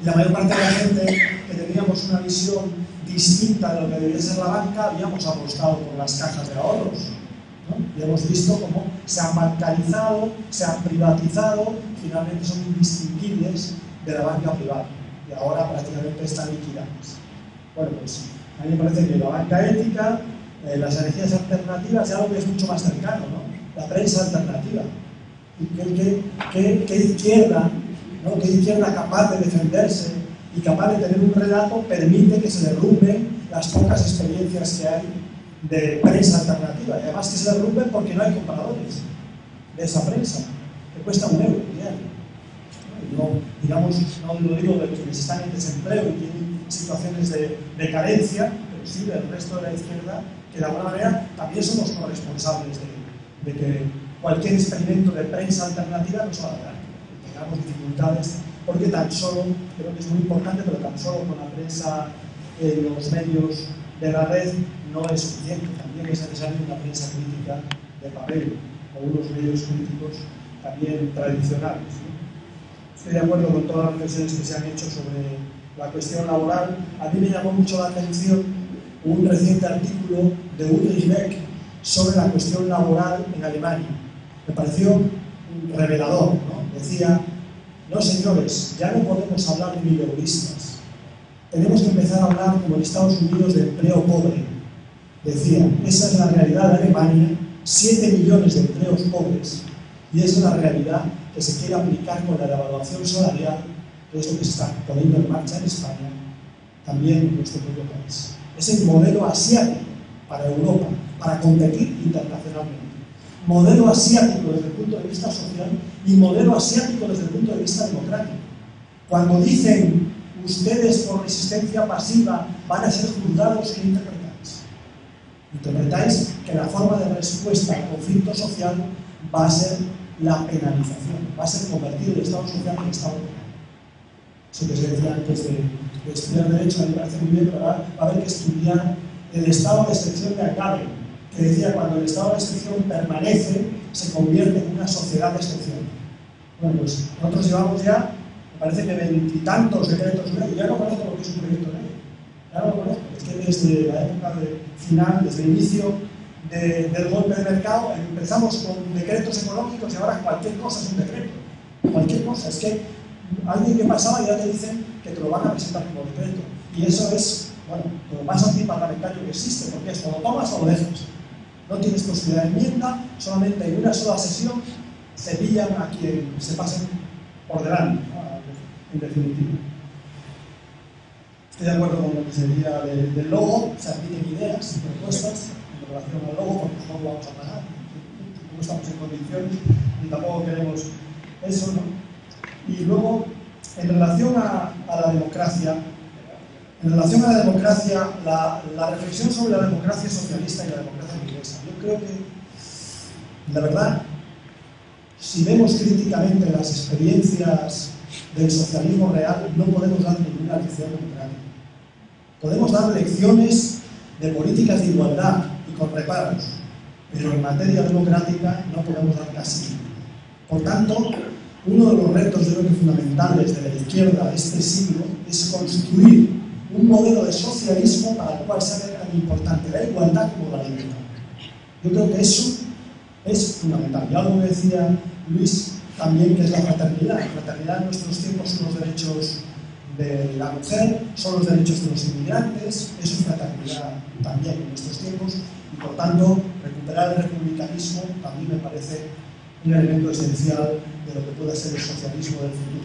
Y la mayor parte de la gente que teníamos una visión distinta de lo que debería ser la banca, habíamos apostado por las cajas de ahorros, ¿no? Y hemos visto cómo se han bancarizado, se han privatizado, finalmente son indistinguibles de la banca privada. Y ahora prácticamente están liquidadas. Bueno, pues a mí me parece que la banca ética, las energías alternativas, es algo que es mucho más cercano, ¿no? La prensa alternativa. Y ¿qué izquierda, ¿no? ¿Qué izquierda capaz de defenderse y capaz de tener un relato permite que se derrumben las pocas experiencias que hay de prensa alternativa? Y además que se derrumben porque no hay compradores de esa prensa, que cuesta €1 diario. No, digamos, no lo digo de quienes están en desempleo y tienen situaciones de carencia, pero sí del resto de la izquierda, que de alguna manera también somos corresponsables de que cualquier experimento de prensa alternativa no salga adelante, que tengamos dificultades, porque tan solo, creo que es muy importante, pero tan solo con la prensa, los medios de la red no es suficiente, también es necesaria una prensa crítica de papel o unos medios críticos también tradicionales, ¿no? Estoy de acuerdo con todas las reflexiones que se han hecho sobre la cuestión laboral. A mí me llamó mucho la atención un reciente artículo de Ulrich Beck sobre la cuestión laboral en Alemania. Me pareció revelador, ¿no? Decía, no señores, ya no podemos hablar de mileuristas. Tenemos que empezar a hablar, como en Estados Unidos, de empleo pobre. Decía, esa es la realidad de Alemania, 7 millones de empleos pobres. Y esa es la realidad que se quiere aplicar con la devaluación salarial, que es lo que se está poniendo en marcha en España, también en nuestro propio país. Es el modelo asiático para Europa, para competir internacionalmente. Modelo asiático desde el punto de vista social y modelo asiático desde el punto de vista democrático. Cuando dicen ustedes por resistencia pasiva van a ser juzgados. ¿Qué interpretáis? Interpretáis que la forma de respuesta al conflicto social va a ser la penalización, va a ser convertir el Estado social en Estado penal. Eso que se decía antes de estudiar Derecho, a mí me parece muy bien, pero va a haber que estudiar el estado de excepción de Acabe, que decía cuando el estado de excepción permanece, se convierte en una sociedad de excepción. Bueno, pues nosotros llevamos ya, me parece que 20 y tantos decretos de ley, ya no conozco lo que es un proyecto de ley, ya no lo conozco, es que desde la época final, desde el inicio del golpe de mercado, empezamos con decretos económicos y ahora cualquier cosa es un decreto, cualquier cosa, es que alguien que pasaba y ya te dicen que te lo van a presentar como decreto, y eso es, bueno, lo más antiparlamentario que existe, porque es o lo tomas o lo dejas. No tienes posibilidad de enmienda, solamente en una sola sesión se pillan a quien se pasen por delante, ¿no? En definitiva. Estoy de acuerdo con lo que se decía del logo, se admiten ideas y propuestas en relación al logo, porque no lo vamos a pagar, no estamos en condiciones y tampoco queremos eso, ¿no? Y luego, en relación a la democracia, la reflexión sobre la democracia socialista y la democracia burguesa. Yo creo que, la verdad, si vemos críticamente las experiencias del socialismo real, no podemos dar ninguna lección democrática. Podemos dar lecciones de políticas de igualdad y con reparos, pero en materia democrática no podemos dar casi nada. Por tanto, uno de los retos, yo creo que fundamentales de la izquierda de este siglo es construir un modelo de socialismo para el cual sea tan importante la igualdad como la libertad. Yo creo que eso es fundamental. Y algo que decía Luis también, que es la fraternidad. La fraternidad en nuestros tiempos son los derechos de la mujer, son los derechos de los inmigrantes, eso es fraternidad también en nuestros tiempos, y por tanto recuperar el republicanismo también me parece un elemento esencial de lo que pueda ser el socialismo del futuro.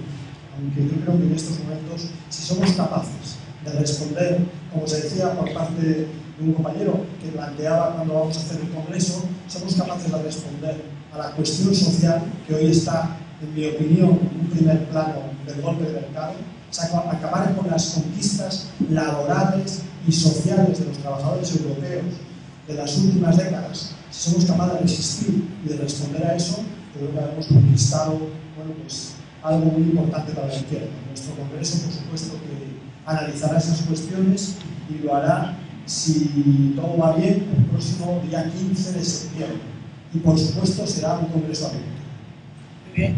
Aunque yo creo que en estos momentos, si somos capaces de responder, como se decía por parte de un compañero que planteaba cuando vamos a hacer el congreso, somos capaces de responder a la cuestión social que hoy está, en mi opinión, en un primer plano del golpe de mercado, acabar con las conquistas laborales y sociales de los trabajadores europeos de las últimas décadas. Si somos capaces de resistir y de responder a eso, creo que hemos conquistado, bueno, pues, algo muy importante para la izquierda. Nuestro congreso, por supuesto, que analizará esas cuestiones y lo hará, si todo va bien, el próximo día 15 de septiembre. Y por supuesto será un congreso abierto. Muy bien.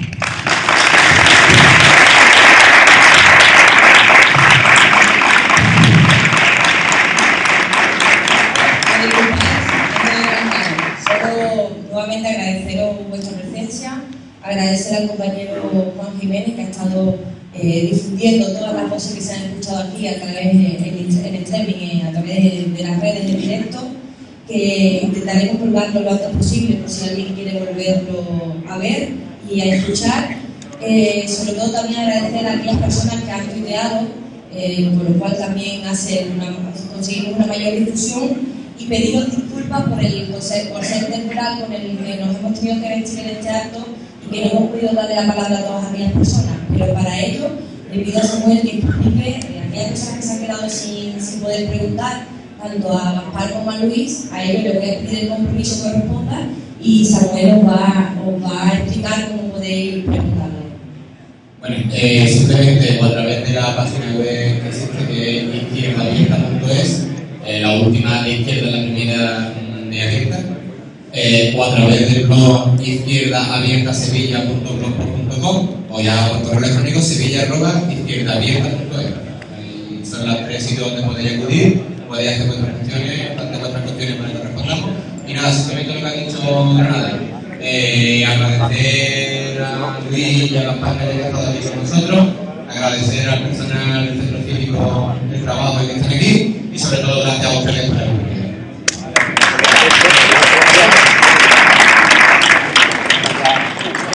Solo nuevamente agradeceros vuestra presencia, agradecer al compañero Juan Jiménez, que ha estado difundiendo todas las voces que se han escuchado aquí a través en streaming, a través de las redes en directo, que intentaremos colgarlo lo antes posible por si alguien quiere volverlo a ver y a escuchar. Sobre todo también agradecer a aquellas personas que han tuiteado, con lo cual también conseguimos una mayor difusión, y pediros disculpas por ser temporal con el que nos hemos tenido que vestir en este acto y que no hemos podido darle la palabra a todas aquellas personas, pero para ello le pido a Samuel que explique a aquellas personas que se han quedado sin poder preguntar, tanto a Gaspar como a Luis, a ellos les voy a pedir el compromiso que responda y Samuel os va a explicar cómo podéis preguntarle. Bueno, simplemente a través de la página web que existe, que es izquierdaabierta.es, la última de izquierda, la primera de abierta, o a través del blog izquierdaabiertasevilla.blogspot.com, o ya por correo electrónico sevilla@izquierdaabierta.es. Son las tres sitios donde podéis acudir, podéis hacer vuestras cuestiones, plantear vuestras cuestiones para que respondamos. Y nada, simplemente lo que ha dicho Granada. Agradecer a Luis y a las páginas que han estado aquí con nosotros, agradecer al personal del Centro Cívico el trabajo que están aquí y sobre todo gracias a ustedes por el